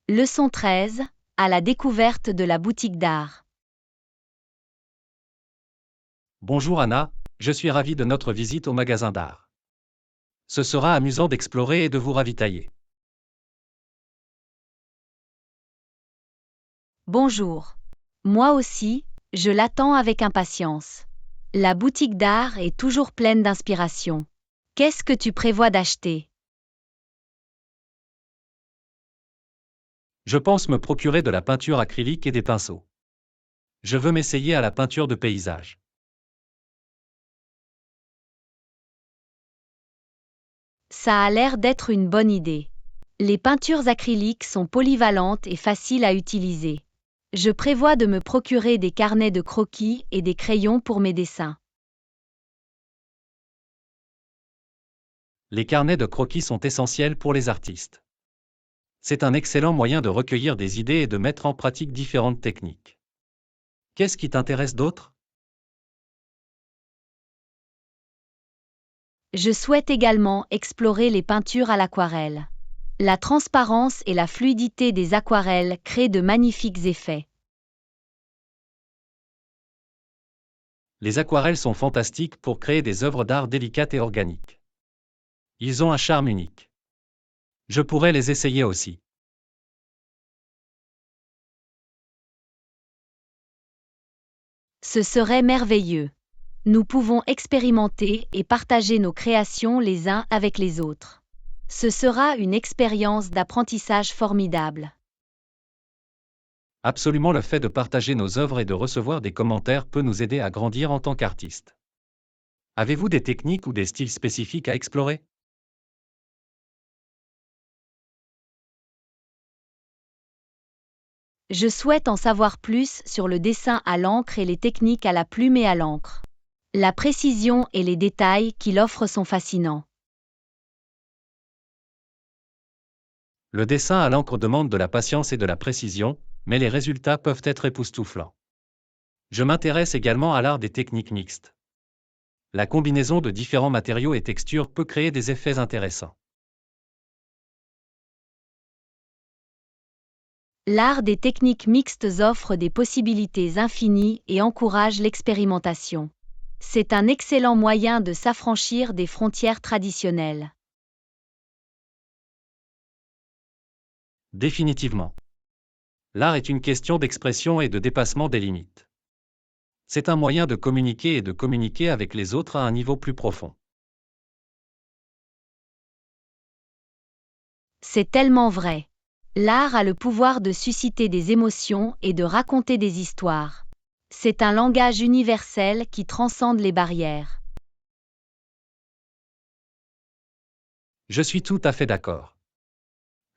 Leçon 13. À la découverte de la boutique d'art. Bonjour Anna, je suis ravi de notre visite au magasin d'art. Ce sera amusant d'explorer et de vous ravitailler. Bonjour. Moi aussi, je l'attends avec impatience. La boutique d'art est toujours pleine d'inspiration. Qu'est-ce que tu prévois d'acheter? Je pense me procurer de la peinture acrylique et des pinceaux. Je veux m'essayer à la peinture de paysage. Ça a l'air d'être une bonne idée. Les peintures acryliques sont polyvalentes et faciles à utiliser. Je prévois de me procurer des carnets de croquis et des crayons pour mes dessins. Les carnets de croquis sont essentiels pour les artistes. C'est un excellent moyen de recueillir des idées et de mettre en pratique différentes techniques. Qu'est-ce qui t'intéresse d'autre? Je souhaite également explorer les peintures à l'aquarelle. La transparence et la fluidité des aquarelles créent de magnifiques effets. Les aquarelles sont fantastiques pour créer des œuvres d'art délicates et organiques. Ils ont un charme unique. Je pourrais les essayer aussi. Ce serait merveilleux. Nous pouvons expérimenter et partager nos créations les uns avec les autres. Ce sera une expérience d'apprentissage formidable. Absolument, le fait de partager nos œuvres et de recevoir des commentaires peut nous aider à grandir en tant qu'artistes. Avez-vous des techniques ou des styles spécifiques à explorer? Je souhaite en savoir plus sur le dessin à l'encre et les techniques à la plume et à l'encre. La précision et les détails qu'il offre sont fascinants. Le dessin à l'encre demande de la patience et de la précision, mais les résultats peuvent être époustouflants. Je m'intéresse également à l'art des techniques mixtes. La combinaison de différents matériaux et textures peut créer des effets intéressants. L'art des techniques mixtes offre des possibilités infinies et encourage l'expérimentation. C'est un excellent moyen de s'affranchir des frontières traditionnelles. Définitivement. L'art est une question d'expression et de dépassement des limites. C'est un moyen de communiquer et de communiquer avec les autres à un niveau plus profond. C'est tellement vrai. L'art a le pouvoir de susciter des émotions et de raconter des histoires. C'est un langage universel qui transcende les barrières. Je suis tout à fait d'accord.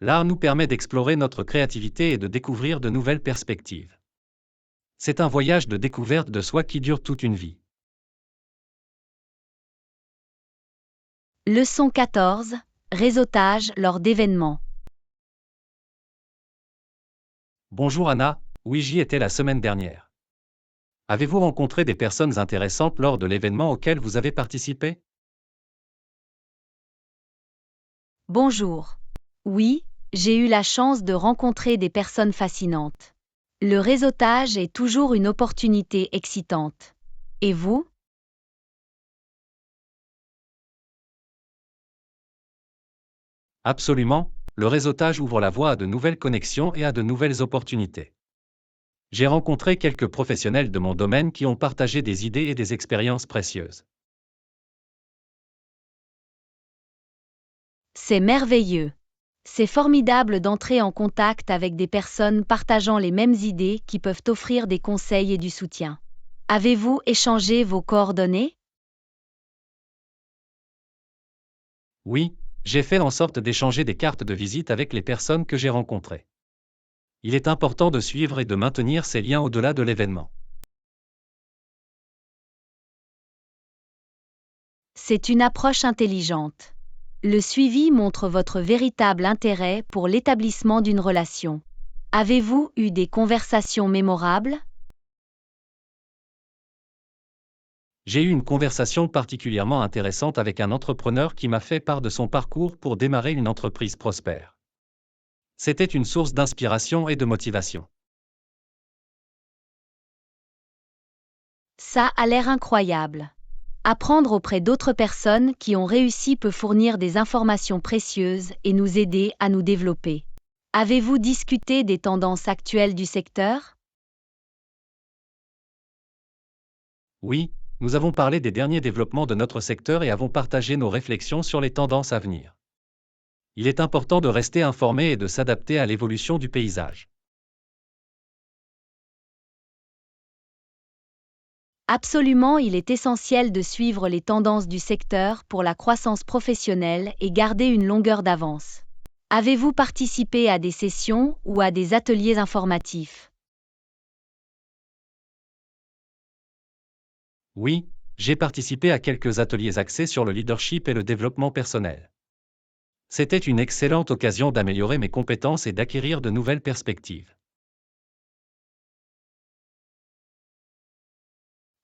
L'art nous permet d'explorer notre créativité et de découvrir de nouvelles perspectives. C'est un voyage de découverte de soi qui dure toute une vie. Leçon 14. Réseautage lors d'événements. Bonjour Anna, oui j'y étais la semaine dernière. Avez-vous rencontré des personnes intéressantes lors de l'événement auquel vous avez participé? Bonjour. Oui, j'ai eu la chance de rencontrer des personnes fascinantes. Le réseautage est toujours une opportunité excitante. Et vous? Absolument, le réseautage ouvre la voie à de nouvelles connexions et à de nouvelles opportunités. J'ai rencontré quelques professionnels de mon domaine qui ont partagé des idées et des expériences précieuses. C'est merveilleux. C'est formidable d'entrer en contact avec des personnes partageant les mêmes idées qui peuvent offrir des conseils et du soutien. Avez-vous échangé vos coordonnées? Oui, j'ai fait en sorte d'échanger des cartes de visite avec les personnes que j'ai rencontrées. Il est important de suivre et de maintenir ces liens au-delà de l'événement. C'est une approche intelligente. Le suivi montre votre véritable intérêt pour l'établissement d'une relation. Avez-vous eu des conversations mémorables? J'ai eu une conversation particulièrement intéressante avec un entrepreneur qui m'a fait part de son parcours pour démarrer une entreprise prospère. C'était une source d'inspiration et de motivation. Ça a l'air incroyable. Apprendre auprès d'autres personnes qui ont réussi peut fournir des informations précieuses et nous aider à nous développer. Avez-vous discuté des tendances actuelles du secteur? Oui, nous avons parlé des derniers développements de notre secteur et avons partagé nos réflexions sur les tendances à venir. Il est important de rester informé et de s'adapter à l'évolution du paysage. Absolument, il est essentiel de suivre les tendances du secteur pour la croissance professionnelle et garder une longueur d'avance. Avez-vous participé à des sessions ou à des ateliers informatifs? Oui, j'ai participé à quelques ateliers axés sur le leadership et le développement personnel. C'était une excellente occasion d'améliorer mes compétences et d'acquérir de nouvelles perspectives.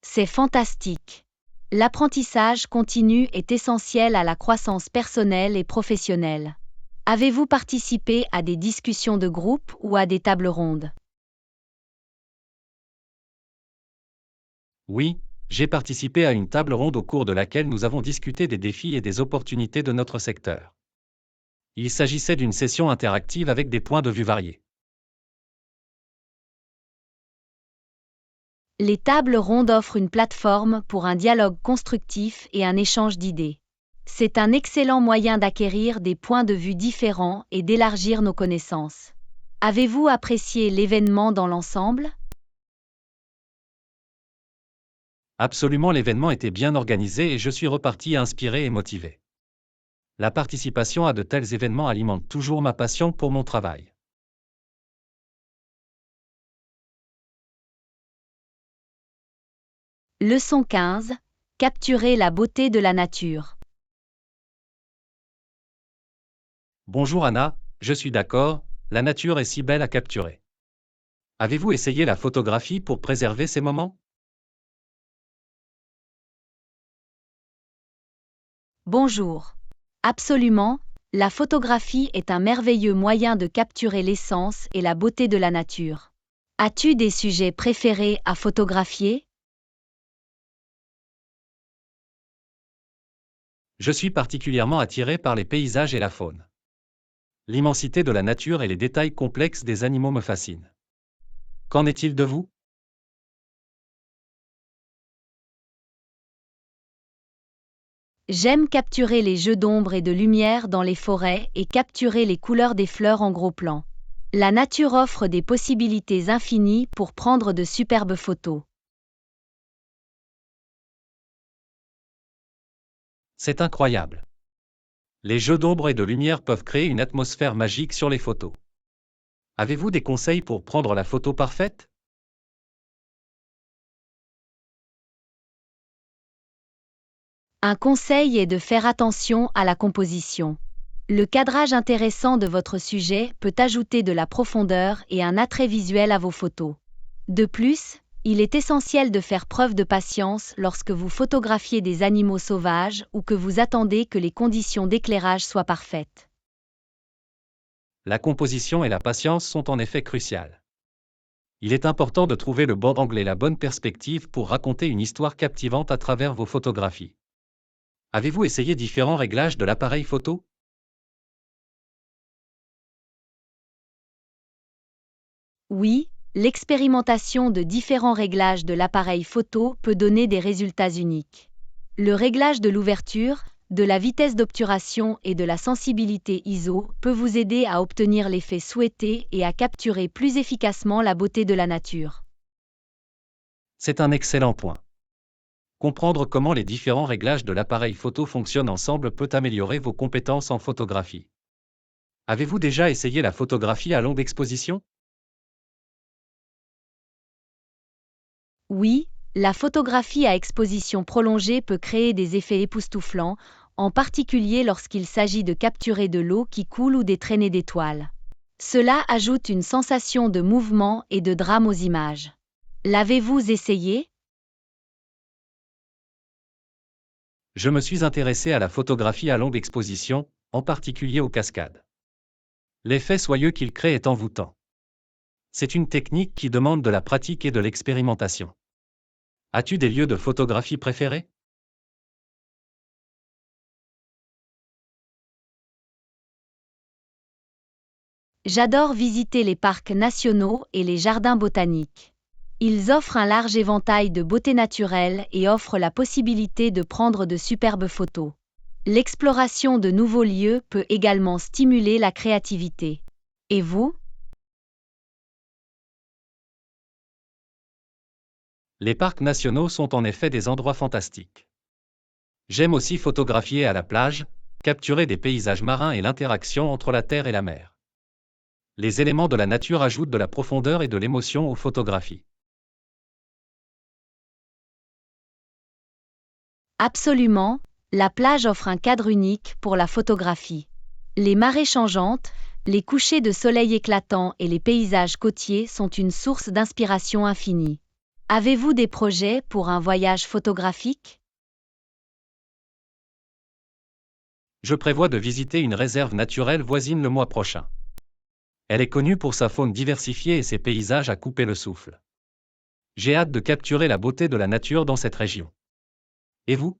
C'est fantastique. L'apprentissage continu est essentiel à la croissance personnelle et professionnelle. Avez-vous participé à des discussions de groupe ou à des tables rondes? Oui, j'ai participé à une table ronde au cours de laquelle nous avons discuté des défis et des opportunités de notre secteur. Il s'agissait d'une session interactive avec des points de vue variés. Les tables rondes offrent une plateforme pour un dialogue constructif et un échange d'idées. C'est un excellent moyen d'acquérir des points de vue différents et d'élargir nos connaissances. Avez-vous apprécié l'événement dans l'ensemble? Absolument, l'événement était bien organisé et je suis reparti inspiré et motivé. La participation à de tels événements alimente toujours ma passion pour mon travail. Leçon 15. Capturer la beauté de la nature. Bonjour Anna, je suis d'accord, la nature est si belle à capturer. Avez-vous essayé la photographie pour préserver ces moments? Bonjour. Absolument, la photographie est un merveilleux moyen de capturer l'essence et la beauté de la nature. As-tu des sujets préférés à photographier? Je suis particulièrement attiré par les paysages et la faune. L'immensité de la nature et les détails complexes des animaux me fascinent. Qu'en est-il de vous? J'aime capturer les jeux d'ombre et de lumière dans les forêts et capturer les couleurs des fleurs en gros plan. La nature offre des possibilités infinies pour prendre de superbes photos. C'est incroyable. Les jeux d'ombre et de lumière peuvent créer une atmosphère magique sur les photos. Avez-vous des conseils pour prendre la photo parfaite? Un conseil est de faire attention à la composition. Le cadrage intéressant de votre sujet peut ajouter de la profondeur et un attrait visuel à vos photos. De plus, il est essentiel de faire preuve de patience lorsque vous photographiez des animaux sauvages ou que vous attendez que les conditions d'éclairage soient parfaites. La composition et la patience sont en effet cruciales. Il est important de trouver le bon angle et la bonne perspective pour raconter une histoire captivante à travers vos photographies. Avez-vous essayé différents réglages de l'appareil photo? Oui, l'expérimentation de différents réglages de l'appareil photo peut donner des résultats uniques. Le réglage de l'ouverture, de la vitesse d'obturation et de la sensibilité ISO peut vous aider à obtenir l'effet souhaité et à capturer plus efficacement la beauté de la nature. C'est un excellent point. Comprendre comment les différents réglages de l'appareil photo fonctionnent ensemble peut améliorer vos compétences en photographie. Avez-vous déjà essayé la photographie à longue exposition? Oui, la photographie à exposition prolongée peut créer des effets époustouflants, en particulier lorsqu'il s'agit de capturer de l'eau qui coule ou des traînées d'étoiles. Cela ajoute une sensation de mouvement et de drame aux images. L'avez-vous essayé? Je me suis intéressé à la photographie à longue exposition, en particulier aux cascades. L'effet soyeux qu'il crée est envoûtant. C'est une technique qui demande de la pratique et de l'expérimentation. As-tu des lieux de photographie préférés? J'adore visiter les parcs nationaux et les jardins botaniques. Ils offrent un large éventail de beauté naturelle et offrent la possibilité de prendre de superbes photos. L'exploration de nouveaux lieux peut également stimuler la créativité. Et vous? Les parcs nationaux sont en effet des endroits fantastiques. J'aime aussi photographier à la plage, capturer des paysages marins et l'interaction entre la terre et la mer. Les éléments de la nature ajoutent de la profondeur et de l'émotion aux photographies. Absolument, la plage offre un cadre unique pour la photographie. Les marées changeantes, les couchers de soleil éclatants et les paysages côtiers sont une source d'inspiration infinie. Avez-vous des projets pour un voyage photographique? Je prévois de visiter une réserve naturelle voisine le mois prochain. Elle est connue pour sa faune diversifiée et ses paysages à couper le souffle. J'ai hâte de capturer la beauté de la nature dans cette région. Et vous?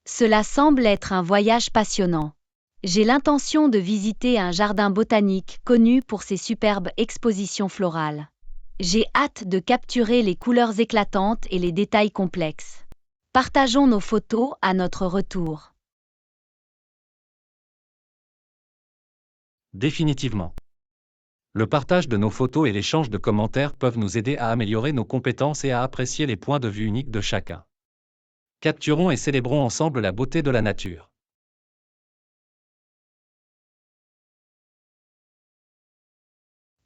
Cela semble être un voyage passionnant. J'ai l'intention de visiter un jardin botanique connu pour ses superbes expositions florales. J'ai hâte de capturer les couleurs éclatantes et les détails complexes. Partageons nos photos à notre retour. Définitivement. Le partage de nos photos et l'échange de commentaires peuvent nous aider à améliorer nos compétences et à apprécier les points de vue uniques de chacun. Capturons et célébrons ensemble la beauté de la nature.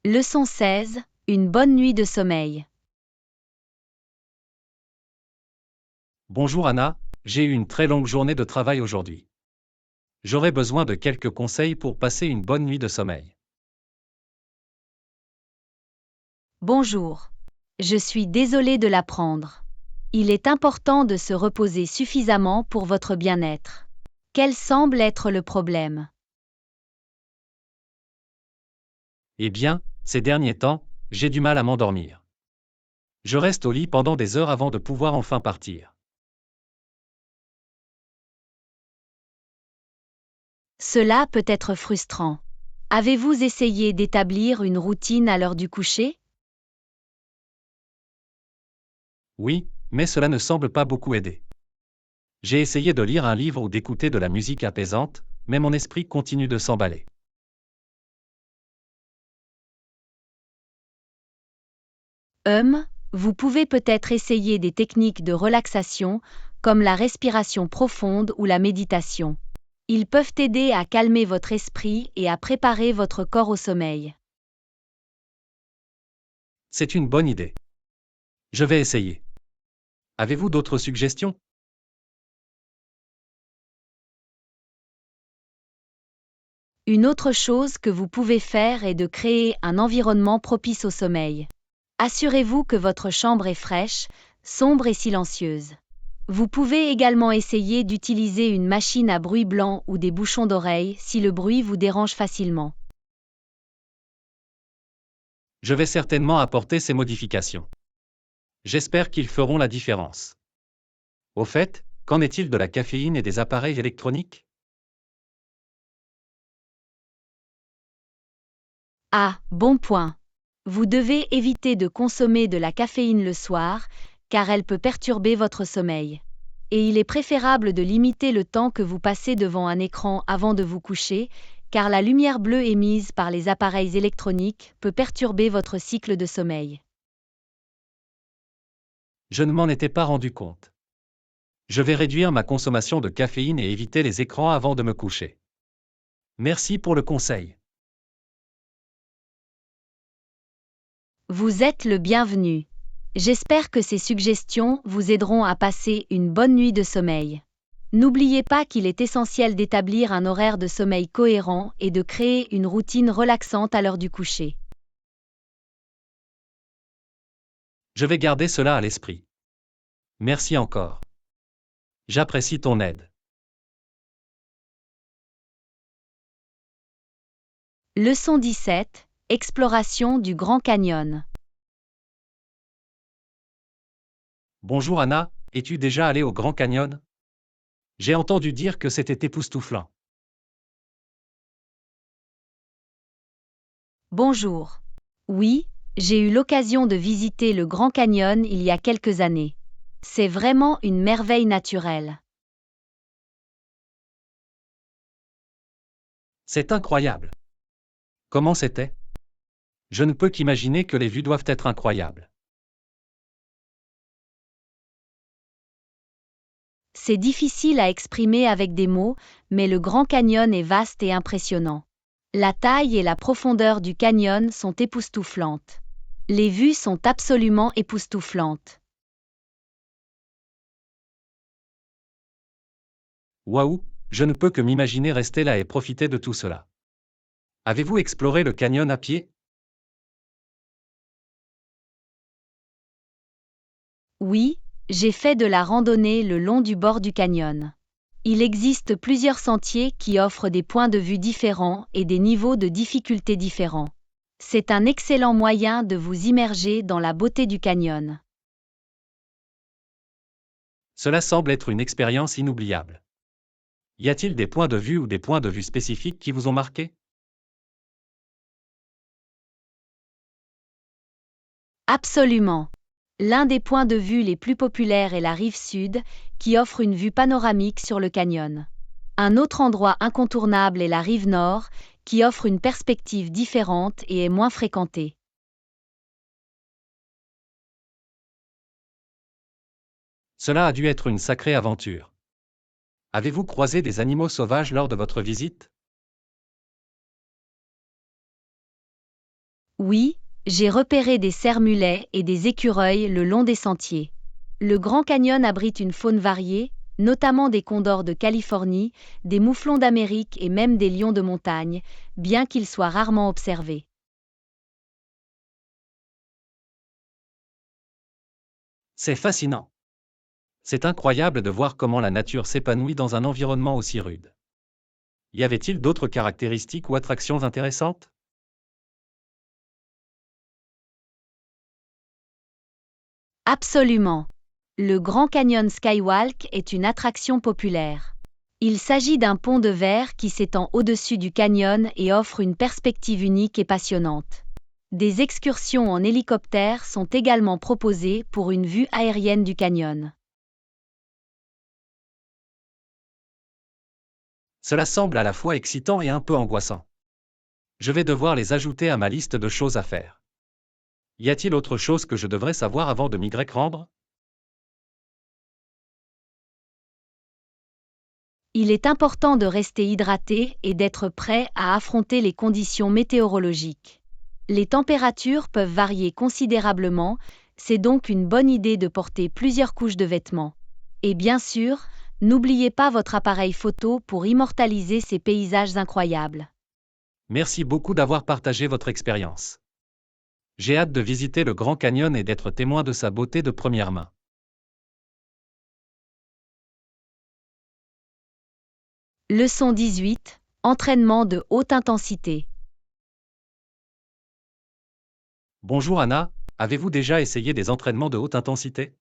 Leçon 16. Une bonne nuit de sommeil. Bonjour Anna, j'ai eu une très longue journée de travail aujourd'hui. J'aurais besoin de quelques conseils pour passer une bonne nuit de sommeil. Bonjour. Je suis désolée de l'apprendre. Il est important de se reposer suffisamment pour votre bien-être. Quel semble être le problème? Eh bien, ces derniers temps, j'ai du mal à m'endormir. Je reste au lit pendant des heures avant de pouvoir enfin partir. Cela peut être frustrant. Avez-vous essayé d'établir une routine à l'heure du coucher? Oui, mais cela ne semble pas beaucoup aider. J'ai essayé de lire un livre ou d'écouter de la musique apaisante, mais mon esprit continue de s'emballer. Vous pouvez peut-être essayer des techniques de relaxation, comme la respiration profonde ou la méditation. Ils peuvent aider à calmer votre esprit et à préparer votre corps au sommeil. C'est une bonne idée. Je vais essayer. Avez-vous d'autres suggestions? Une autre chose que vous pouvez faire est de créer un environnement propice au sommeil. Assurez-vous que votre chambre est fraîche, sombre et silencieuse. Vous pouvez également essayer d'utiliser une machine à bruit blanc ou des bouchons d'oreille si le bruit vous dérange facilement. Je vais certainement apporter ces modifications. J'espère qu'ils feront la différence. Au fait, qu'en est-il de la caféine et des appareils électroniques? Ah, bon point. Vous devez éviter de consommer de la caféine le soir, car elle peut perturber votre sommeil. Et il est préférable de limiter le temps que vous passez devant un écran avant de vous coucher, car la lumière bleue émise par les appareils électroniques peut perturber votre cycle de sommeil. Je ne m'en étais pas rendu compte. Je vais réduire ma consommation de caféine et éviter les écrans avant de me coucher. Merci pour le conseil. Vous êtes le bienvenu. J'espère que ces suggestions vous aideront à passer une bonne nuit de sommeil. N'oubliez pas qu'il est essentiel d'établir un horaire de sommeil cohérent et de créer une routine relaxante à l'heure du coucher. Je vais garder cela à l'esprit. Merci encore. J'apprécie ton aide. Leçon 17. Exploration du Grand Canyon. Bonjour Anna, es-tu déjà allée au Grand Canyon? J'ai entendu dire que c'était époustouflant. Bonjour. Oui, j'ai eu l'occasion de visiter le Grand Canyon il y a quelques années. C'est vraiment une merveille naturelle. C'est incroyable. Comment c'était? Je ne peux qu'imaginer que les vues doivent être incroyables. C'est difficile à exprimer avec des mots, mais le Grand Canyon est vaste et impressionnant. La taille et la profondeur du canyon sont époustouflantes. Les vues sont absolument époustouflantes. Waouh, je ne peux que m'imaginer rester là et profiter de tout cela. Avez-vous exploré le canyon à pied? Oui, j'ai fait de la randonnée le long du bord du canyon. Il existe plusieurs sentiers qui offrent des points de vue différents et des niveaux de difficulté différents. C'est un excellent moyen de vous immerger dans la beauté du canyon. Cela semble être une expérience inoubliable. Y a-t-il des points de vue ou des points de vue spécifiques qui vous ont marqué? Absolument. L'un des points de vue les plus populaires est la rive sud, qui offre une vue panoramique sur le canyon. Un autre endroit incontournable est la rive nord, qui offre une perspective différente et est moins fréquentée. Cela a dû être une sacrée aventure. Avez-vous croisé des animaux sauvages lors de votre visite? Oui, j'ai repéré des cerfs-mulets et des écureuils le long des sentiers. Le Grand Canyon abrite une faune variée, notamment des condors de Californie, des mouflons d'Amérique et même des lions de montagne, bien qu'ils soient rarement observés. C'est fascinant. C'est incroyable de voir comment la nature s'épanouit dans un environnement aussi rude. Y avait-il d'autres caractéristiques ou attractions intéressantes? Absolument. Le Grand Canyon Skywalk est une attraction populaire. Il s'agit d'un pont de verre qui s'étend au-dessus du canyon et offre une perspective unique et passionnante. Des excursions en hélicoptère sont également proposées pour une vue aérienne du canyon. Cela semble à la fois excitant et un peu angoissant. Je vais devoir les ajouter à ma liste de choses à faire. Y a-t-il autre chose que je devrais savoir avant de m'y rendre? Il est important de rester hydraté et d'être prêt à affronter les conditions météorologiques. Les températures peuvent varier considérablement, c'est donc une bonne idée de porter plusieurs couches de vêtements. Et bien sûr, n'oubliez pas votre appareil photo pour immortaliser ces paysages incroyables. Merci beaucoup d'avoir partagé votre expérience. J'ai hâte de visiter le Grand Canyon et d'être témoin de sa beauté de première main. Leçon 18. Entraînement de haute intensité. Bonjour Anna, avez-vous déjà essayé des entraînements de haute intensité?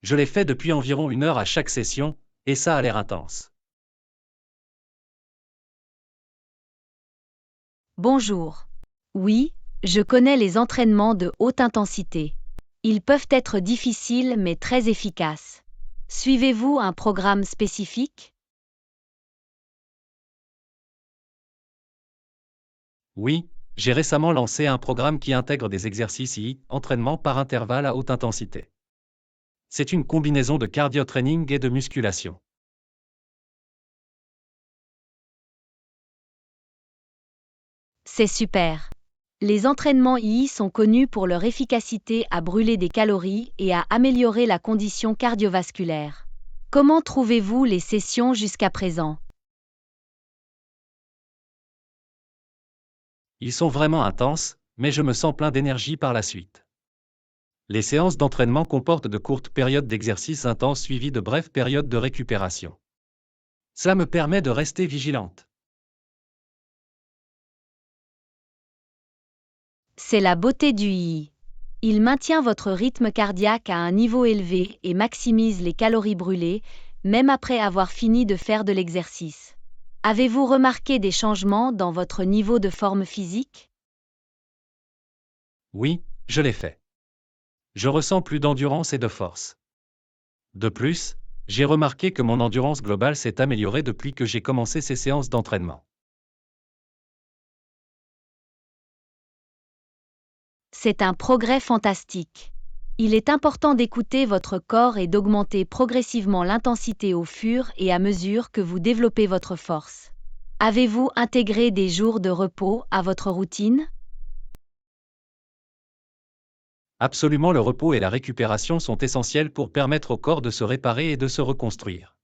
Je l'ai fait depuis environ 1 heure à chaque session, et ça a l'air intense. Bonjour. Oui, je connais les entraînements de haute intensité. Ils peuvent être difficiles mais très efficaces. Suivez-vous un programme spécifique? Oui, j'ai récemment lancé un programme qui intègre des exercices entraînement par intervalle à haute intensité. C'est une combinaison de cardio-training et de musculation. C'est super. Les entraînements II sont connus pour leur efficacité à brûler des calories et à améliorer la condition cardiovasculaire. Comment trouvez-vous les sessions jusqu'à présent? Ils sont vraiment intenses, mais je me sens plein d'énergie par la suite. Les séances d'entraînement comportent de courtes périodes d'exercice intense suivies de brèves périodes de récupération. Cela me permet de rester vigilante. C'est la beauté du II. Il maintient votre rythme cardiaque à un niveau élevé et maximise les calories brûlées, même après avoir fini de faire de l'exercice. Avez-vous remarqué des changements dans votre niveau de forme physique? Oui, je l'ai fait. Je ressens plus d'endurance et de force. De plus, j'ai remarqué que mon endurance globale s'est améliorée depuis que j'ai commencé ces séances d'entraînement. C'est un progrès fantastique. Il est important d'écouter votre corps et d'augmenter progressivement l'intensité au fur et à mesure que vous développez votre force. Avez-vous intégré des jours de repos à votre routine? Absolument, le repos et la récupération sont essentiels pour permettre au corps de se réparer et de se reconstruire.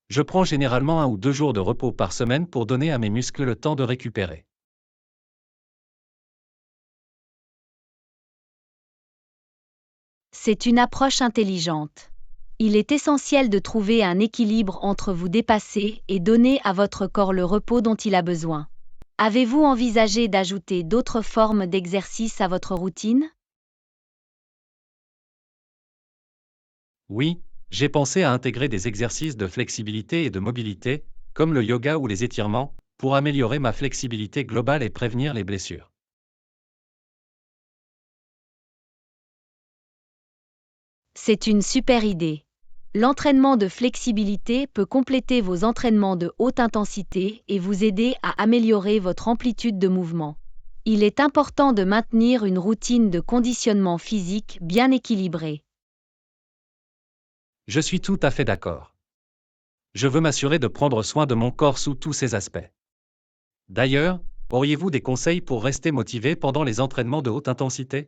Je prends généralement 1 ou 2 jours de repos par semaine pour donner à mes muscles le temps de récupérer. C'est une approche intelligente. Il est essentiel de trouver un équilibre entre vous dépasser et donner à votre corps le repos dont il a besoin. Avez-vous envisagé d'ajouter d'autres formes d'exercice à votre routine? Oui, j'ai pensé à intégrer des exercices de flexibilité et de mobilité, comme le yoga ou les étirements, pour améliorer ma flexibilité globale et prévenir les blessures. C'est une super idée. L'entraînement de flexibilité peut compléter vos entraînements de haute intensité et vous aider à améliorer votre amplitude de mouvement. Il est important de maintenir une routine de conditionnement physique bien équilibrée. Je suis tout à fait d'accord. Je veux m'assurer de prendre soin de mon corps sous tous ses aspects. D'ailleurs, auriez-vous des conseils pour rester motivé pendant les entraînements de haute intensité?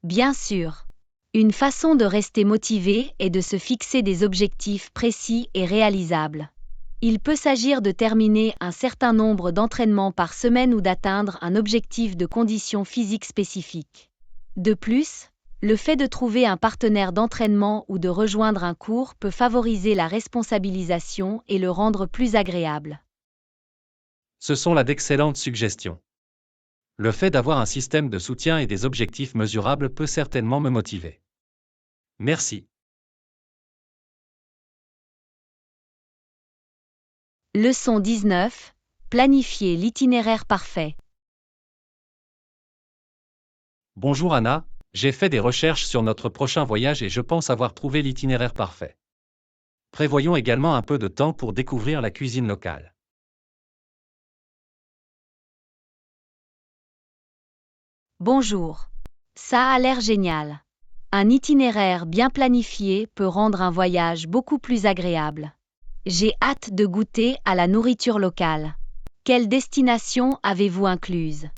Bien sûr. Une façon de rester motivé est de se fixer des objectifs précis et réalisables. Il peut s'agir de terminer un certain nombre d'entraînements par semaine ou d'atteindre un objectif de condition physique spécifique. De plus, le fait de trouver un partenaire d'entraînement ou de rejoindre un cours peut favoriser la responsabilisation et le rendre plus agréable. Ce sont là d'excellentes suggestions. Le fait d'avoir un système de soutien et des objectifs mesurables peut certainement me motiver. Merci. Leçon 19. Planifier l'itinéraire parfait. Bonjour Anna, J'ai fait des recherches sur notre prochain voyage et je pense avoir trouvé l'itinéraire parfait. Prévoyons également un peu de temps pour découvrir la cuisine locale. Bonjour. Ça a l'air génial. Un itinéraire bien planifié peut rendre un voyage beaucoup plus agréable. J'ai hâte de goûter à la nourriture locale. Quelle destination avez-vous incluse?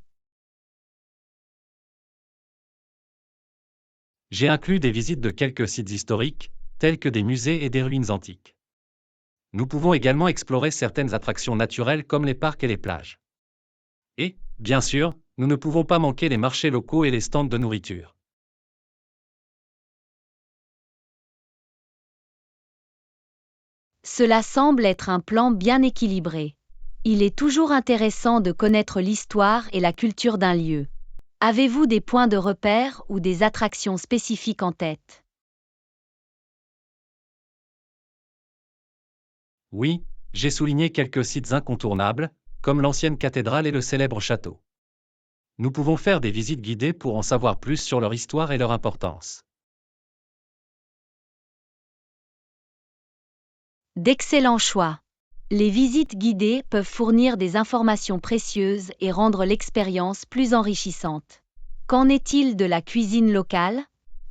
J'ai inclus des visites de quelques sites historiques, tels que des musées et des ruines antiques. Nous pouvons également explorer certaines attractions naturelles comme les parcs et les plages. Et, bien sûr, nous ne pouvons pas manquer les marchés locaux et les stands de nourriture. Cela semble être un plan bien équilibré. Il est toujours intéressant de connaître l'histoire et la culture d'un lieu. Avez-vous des points de repère ou des attractions spécifiques en tête? Oui, j'ai souligné quelques sites incontournables, comme l'ancienne cathédrale et le célèbre château. Nous pouvons faire des visites guidées pour en savoir plus sur leur histoire et leur importance. D'excellents choix. Les visites guidées peuvent fournir des informations précieuses et rendre l'expérience plus enrichissante. Qu'en est-il de la cuisine locale?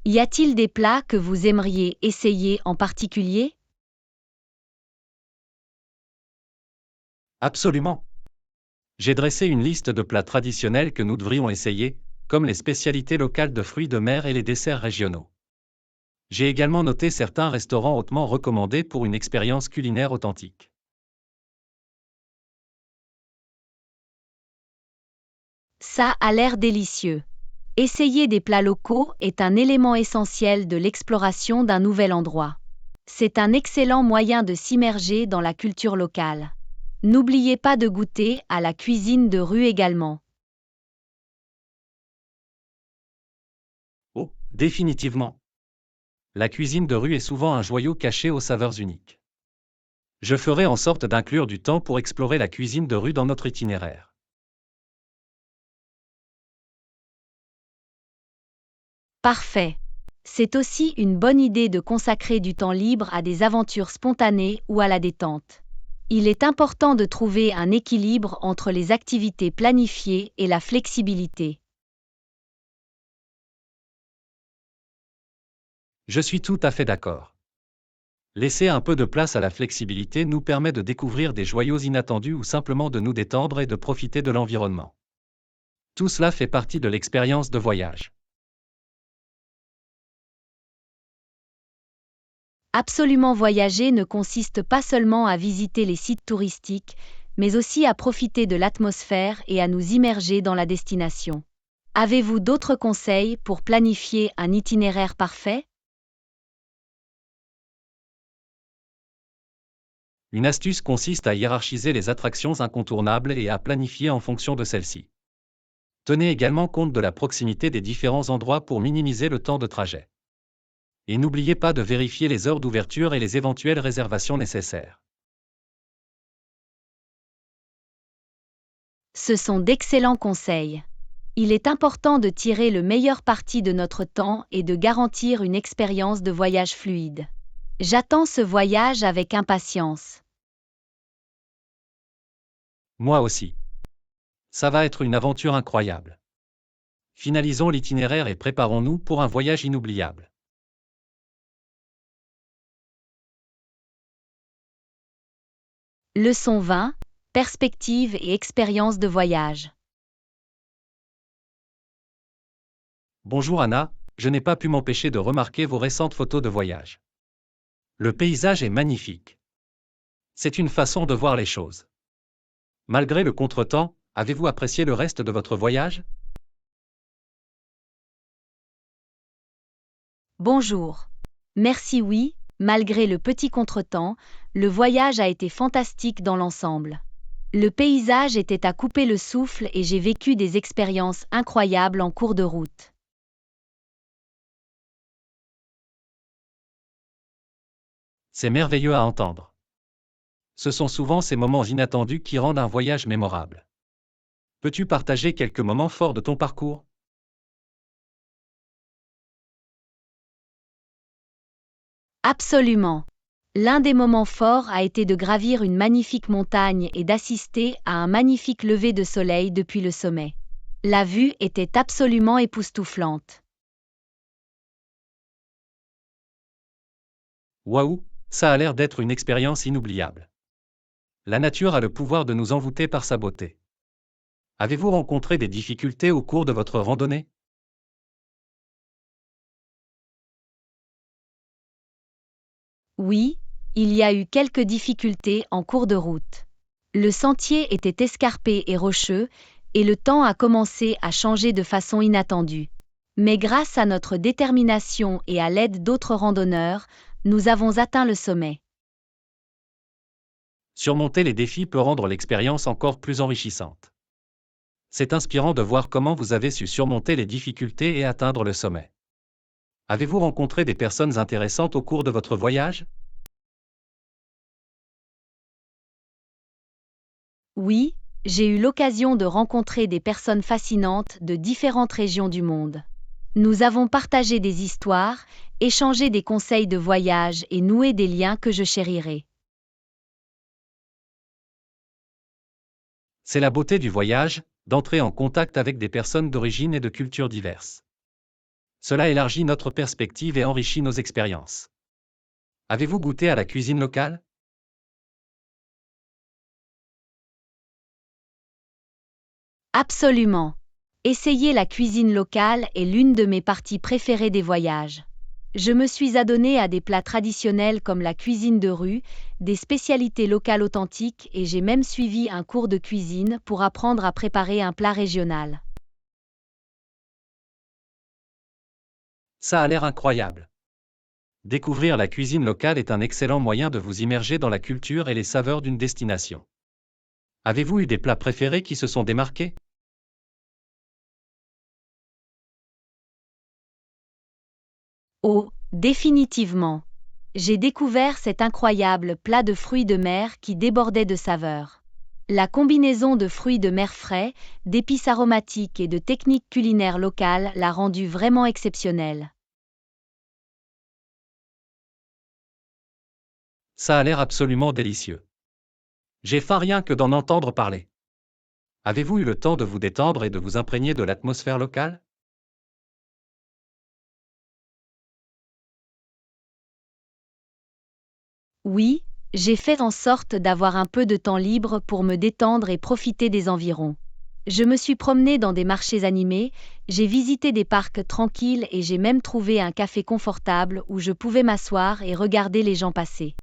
Y a-t-il des plats que vous aimeriez essayer en particulier? Absolument. J'ai dressé une liste de plats traditionnels que nous devrions essayer, comme les spécialités locales de fruits de mer et les desserts régionaux. J'ai également noté certains restaurants hautement recommandés pour une expérience culinaire authentique. Ça a l'air délicieux. Essayer des plats locaux est un élément essentiel de l'exploration d'un nouvel endroit. C'est un excellent moyen de s'immerger dans la culture locale. N'oubliez pas de goûter à la cuisine de rue également. Oh, définitivement. La cuisine de rue est souvent un joyau caché aux saveurs uniques. Je ferai en sorte d'inclure du temps pour explorer la cuisine de rue dans notre itinéraire. Parfait. C'est aussi une bonne idée de consacrer du temps libre à des aventures spontanées ou à la détente. Il est important de trouver un équilibre entre les activités planifiées et la flexibilité. Je suis tout à fait d'accord. Laisser un peu de place à la flexibilité nous permet de découvrir des joyaux inattendus ou simplement de nous détendre et de profiter de l'environnement. Tout cela fait partie de l'expérience de voyage. Absolument voyager ne consiste pas seulement à visiter les sites touristiques, mais aussi à profiter de l'atmosphère et à nous immerger dans la destination. Avez-vous d'autres conseils pour planifier un itinéraire parfait? Une astuce consiste à hiérarchiser les attractions incontournables et à planifier en fonction de celles-ci. Tenez également compte de la proximité des différents endroits pour minimiser le temps de trajet. Et n'oubliez pas de vérifier les heures d'ouverture et les éventuelles réservations nécessaires. Ce sont d'excellents conseils. Il est important de tirer le meilleur parti de notre temps et de garantir une expérience de voyage fluide. J'attends ce voyage avec impatience. Moi aussi. Ça va être une aventure incroyable. Finalisons l'itinéraire et préparons-nous pour un voyage inoubliable. Leçon 20. Perspective et expérience de voyage. Bonjour Anna, je n'ai pas pu m'empêcher de remarquer vos récentes photos de voyage. Le paysage est magnifique. C'est une façon de voir les choses. Malgré le contretemps, avez-vous apprécié le reste de votre voyage? Bonjour. Merci oui, malgré le petit contretemps, le voyage a été fantastique dans l'ensemble. Le paysage était à couper le souffle et j'ai vécu des expériences incroyables en cours de route. C'est merveilleux à entendre. Ce sont souvent ces moments inattendus qui rendent un voyage mémorable. Peux-tu partager quelques moments forts de ton parcours? Absolument. L'un des moments forts a été de gravir une magnifique montagne et d'assister à un magnifique lever de soleil depuis le sommet. La vue était absolument époustouflante. Waouh, ça a l'air d'être une expérience inoubliable. La nature a le pouvoir de nous envoûter par sa beauté. Avez-vous rencontré des difficultés au cours de votre randonnée? Oui, il y a eu quelques difficultés en cours de route. Le sentier était escarpé et rocheux, et le temps a commencé à changer de façon inattendue. Mais grâce à notre détermination et à l'aide d'autres randonneurs, nous avons atteint le sommet. Surmonter les défis peut rendre l'expérience encore plus enrichissante. C'est inspirant de voir comment vous avez su surmonter les difficultés et atteindre le sommet. Avez-vous rencontré des personnes intéressantes au cours de votre voyage? Oui, j'ai eu l'occasion de rencontrer des personnes fascinantes de différentes régions du monde. Nous avons partagé des histoires, échangé des conseils de voyage et noué des liens que je chérirai. C'est la beauté du voyage, d'entrer en contact avec des personnes d'origine et de cultures diverses. Cela élargit notre perspective et enrichit nos expériences. Avez-vous goûté à la cuisine locale? Absolument. Essayer la cuisine locale est l'une de mes parties préférées des voyages. Je me suis adonnée à des plats traditionnels comme la cuisine de rue, des spécialités locales authentiques et j'ai même suivi un cours de cuisine pour apprendre à préparer un plat régional. Ça a l'air incroyable. Découvrir la cuisine locale est un excellent moyen de vous immerger dans la culture et les saveurs d'une destination. Avez-vous eu des plats préférés qui se sont démarqués? Oh, définitivement. J'ai découvert cet incroyable plat de fruits de mer qui débordait de saveurs. La combinaison de fruits de mer frais, d'épices aromatiques et de techniques culinaires locales l'a rendu vraiment exceptionnel. Ça a l'air absolument délicieux. J'ai faim rien que d'en entendre parler. Avez-vous eu le temps de vous détendre et de vous imprégner de l'atmosphère locale? Oui, j'ai fait en sorte d'avoir un peu de temps libre pour me détendre et profiter des environs. Je me suis promenée dans des marchés animés, j'ai visité des parcs tranquilles et j'ai même trouvé un café confortable où je pouvais m'asseoir et regarder les gens passer.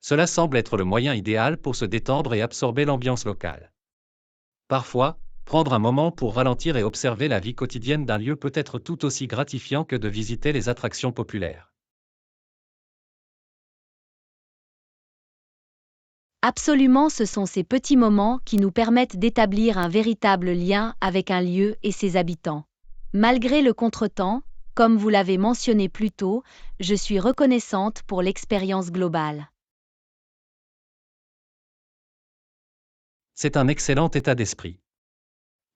Cela semble être le moyen idéal pour se détendre et absorber l'ambiance locale. Parfois, prendre un moment pour ralentir et observer la vie quotidienne d'un lieu peut être tout aussi gratifiant que de visiter les attractions populaires. Absolument, ce sont ces petits moments qui nous permettent d'établir un véritable lien avec un lieu et ses habitants. Malgré le contretemps, comme vous l'avez mentionné plus tôt, je suis reconnaissante pour l'expérience globale. C'est un excellent état d'esprit.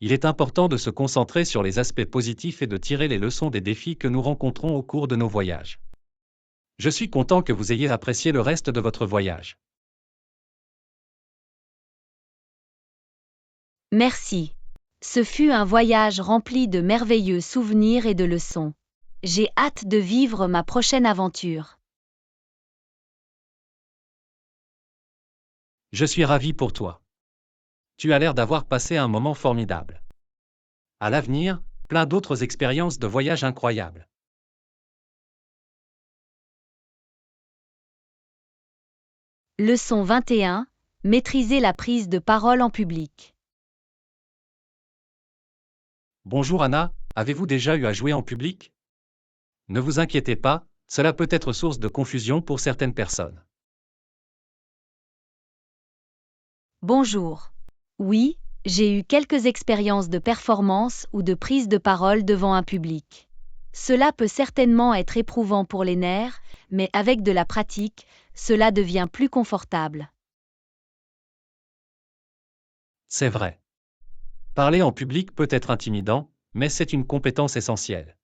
Il est important de se concentrer sur les aspects positifs et de tirer les leçons des défis que nous rencontrons au cours de nos voyages. Je suis content que vous ayez apprécié le reste de votre voyage. Merci. Ce fut un voyage rempli de merveilleux souvenirs et de leçons. J'ai hâte de vivre ma prochaine aventure. Je suis ravi pour toi. Tu as l'air d'avoir passé un moment formidable. À l'avenir, plein d'autres expériences de voyage incroyables. Leçon 21. Maîtriser la prise de parole en public. Bonjour Anna, avez-vous déjà eu à jouer en public? Ne vous inquiétez pas, cela peut être source de confusion pour certaines personnes. Bonjour. Oui, j'ai eu quelques expériences de performance ou de prise de parole devant un public. Cela peut certainement être éprouvant pour les nerfs, mais avec de la pratique, cela devient plus confortable. C'est vrai. Parler en public peut être intimidant, mais c'est une compétence essentielle.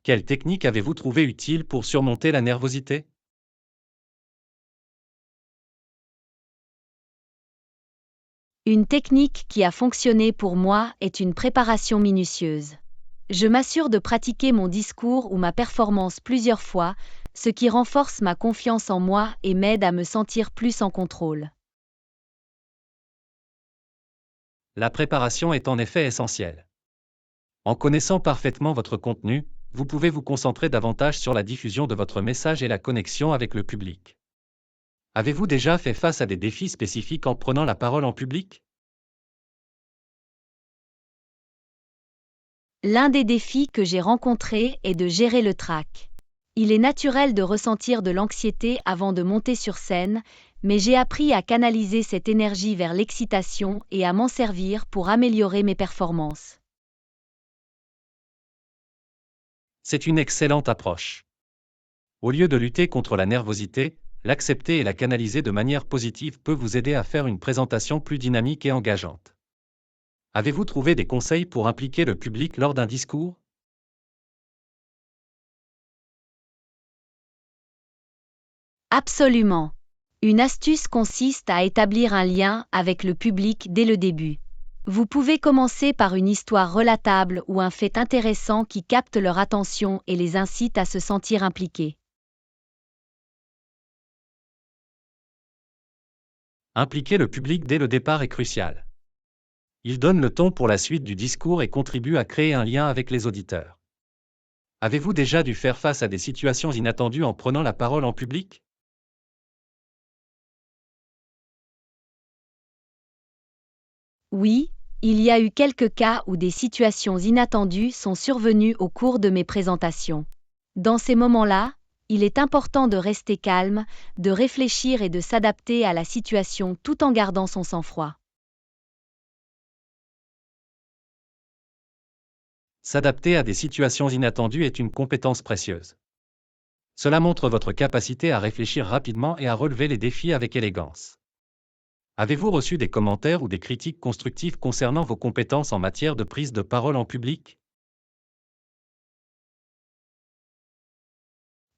Quelle technique avez-vous trouvé utile pour surmonter la nervosité? Une technique qui a fonctionné pour moi est une préparation minutieuse. Je m'assure de pratiquer mon discours ou ma performance plusieurs fois, ce qui renforce ma confiance en moi et m'aide à me sentir plus en contrôle. La préparation est en effet essentielle. En connaissant parfaitement votre contenu, vous pouvez vous concentrer davantage sur la diffusion de votre message et la connexion avec le public. Avez-vous déjà fait face à des défis spécifiques en prenant la parole en public? L'un des défis que j'ai rencontrés est de gérer le trac. Il est naturel de ressentir de l'anxiété avant de monter sur scène, mais j'ai appris à canaliser cette énergie vers l'excitation et à m'en servir pour améliorer mes performances. C'est une excellente approche. Au lieu de lutter contre la nervosité, l'accepter et la canaliser de manière positive peut vous aider à faire une présentation plus dynamique et engageante. Avez-vous trouvé des conseils pour impliquer le public lors d'un discours? Absolument. Une astuce consiste à établir un lien avec le public dès le début. Vous pouvez commencer par une histoire relatable ou un fait intéressant qui capte leur attention et les incite à se sentir impliqués. Impliquer le public dès le départ est crucial. Il donne le ton pour la suite du discours et contribue à créer un lien avec les auditeurs. Avez-vous déjà dû faire face à des situations inattendues en prenant la parole en public? Oui, il y a eu quelques cas où des situations inattendues sont survenues au cours de mes présentations. Dans ces moments-là, il est important de rester calme, de réfléchir et de s'adapter à la situation tout en gardant son sang-froid. S'adapter à des situations inattendues est une compétence précieuse. Cela montre votre capacité à réfléchir rapidement et à relever les défis avec élégance. Avez-vous reçu des commentaires ou des critiques constructives concernant vos compétences en matière de prise de parole en public?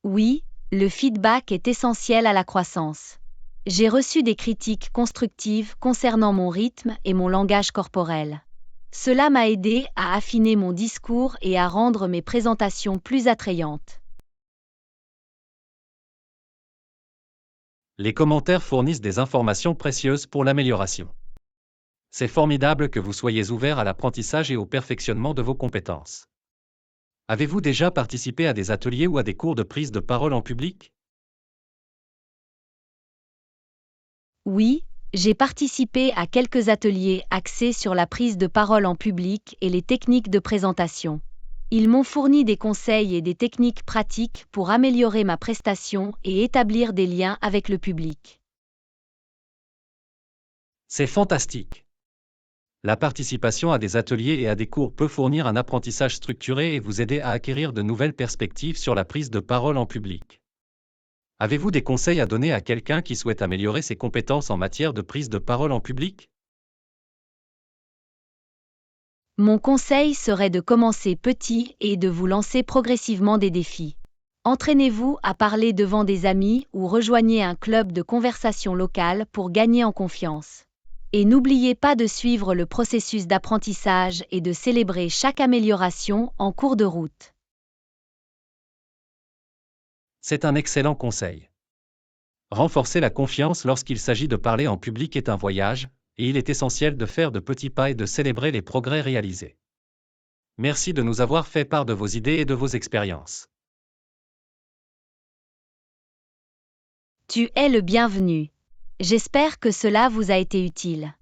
Oui, le feedback est essentiel à la croissance. J'ai reçu des critiques constructives concernant mon rythme et mon langage corporel. Cela m'a aidé à affiner mon discours et à rendre mes présentations plus attrayantes. Les commentaires fournissent des informations précieuses pour l'amélioration. C'est formidable que vous soyez ouvert à l'apprentissage et au perfectionnement de vos compétences. Avez-vous déjà participé à des ateliers ou à des cours de prise de parole en public? Oui, j'ai participé à quelques ateliers axés sur la prise de parole en public et les techniques de présentation. Ils m'ont fourni des conseils et des techniques pratiques pour améliorer ma prestation et établir des liens avec le public. C'est fantastique. La participation à des ateliers et à des cours peut fournir un apprentissage structuré et vous aider à acquérir de nouvelles perspectives sur la prise de parole en public. Avez-vous des conseils à donner à quelqu'un qui souhaite améliorer ses compétences en matière de prise de parole en public? Mon conseil serait de commencer petit et de vous lancer progressivement des défis. Entraînez-vous à parler devant des amis ou rejoignez un club de conversation local pour gagner en confiance. Et n'oubliez pas de suivre le processus d'apprentissage et de célébrer chaque amélioration en cours de route. C'est un excellent conseil. Renforcer la confiance lorsqu'il s'agit de parler en public est un voyage, et il est essentiel de faire de petits pas et de célébrer les progrès réalisés. Merci de nous avoir fait part de vos idées et de vos expériences. Tu es le bienvenu. J'espère que cela vous a été utile.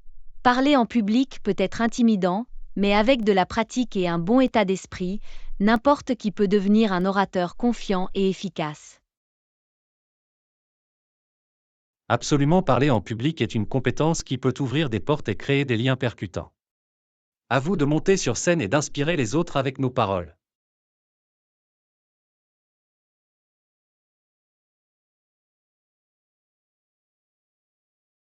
Parler en public peut être intimidant, mais avec de la pratique et un bon état d'esprit, n'importe qui peut devenir un orateur confiant et efficace. Absolument, parler en public est une compétence qui peut ouvrir des portes et créer des liens percutants. À vous de monter sur scène et d'inspirer les autres avec nos paroles.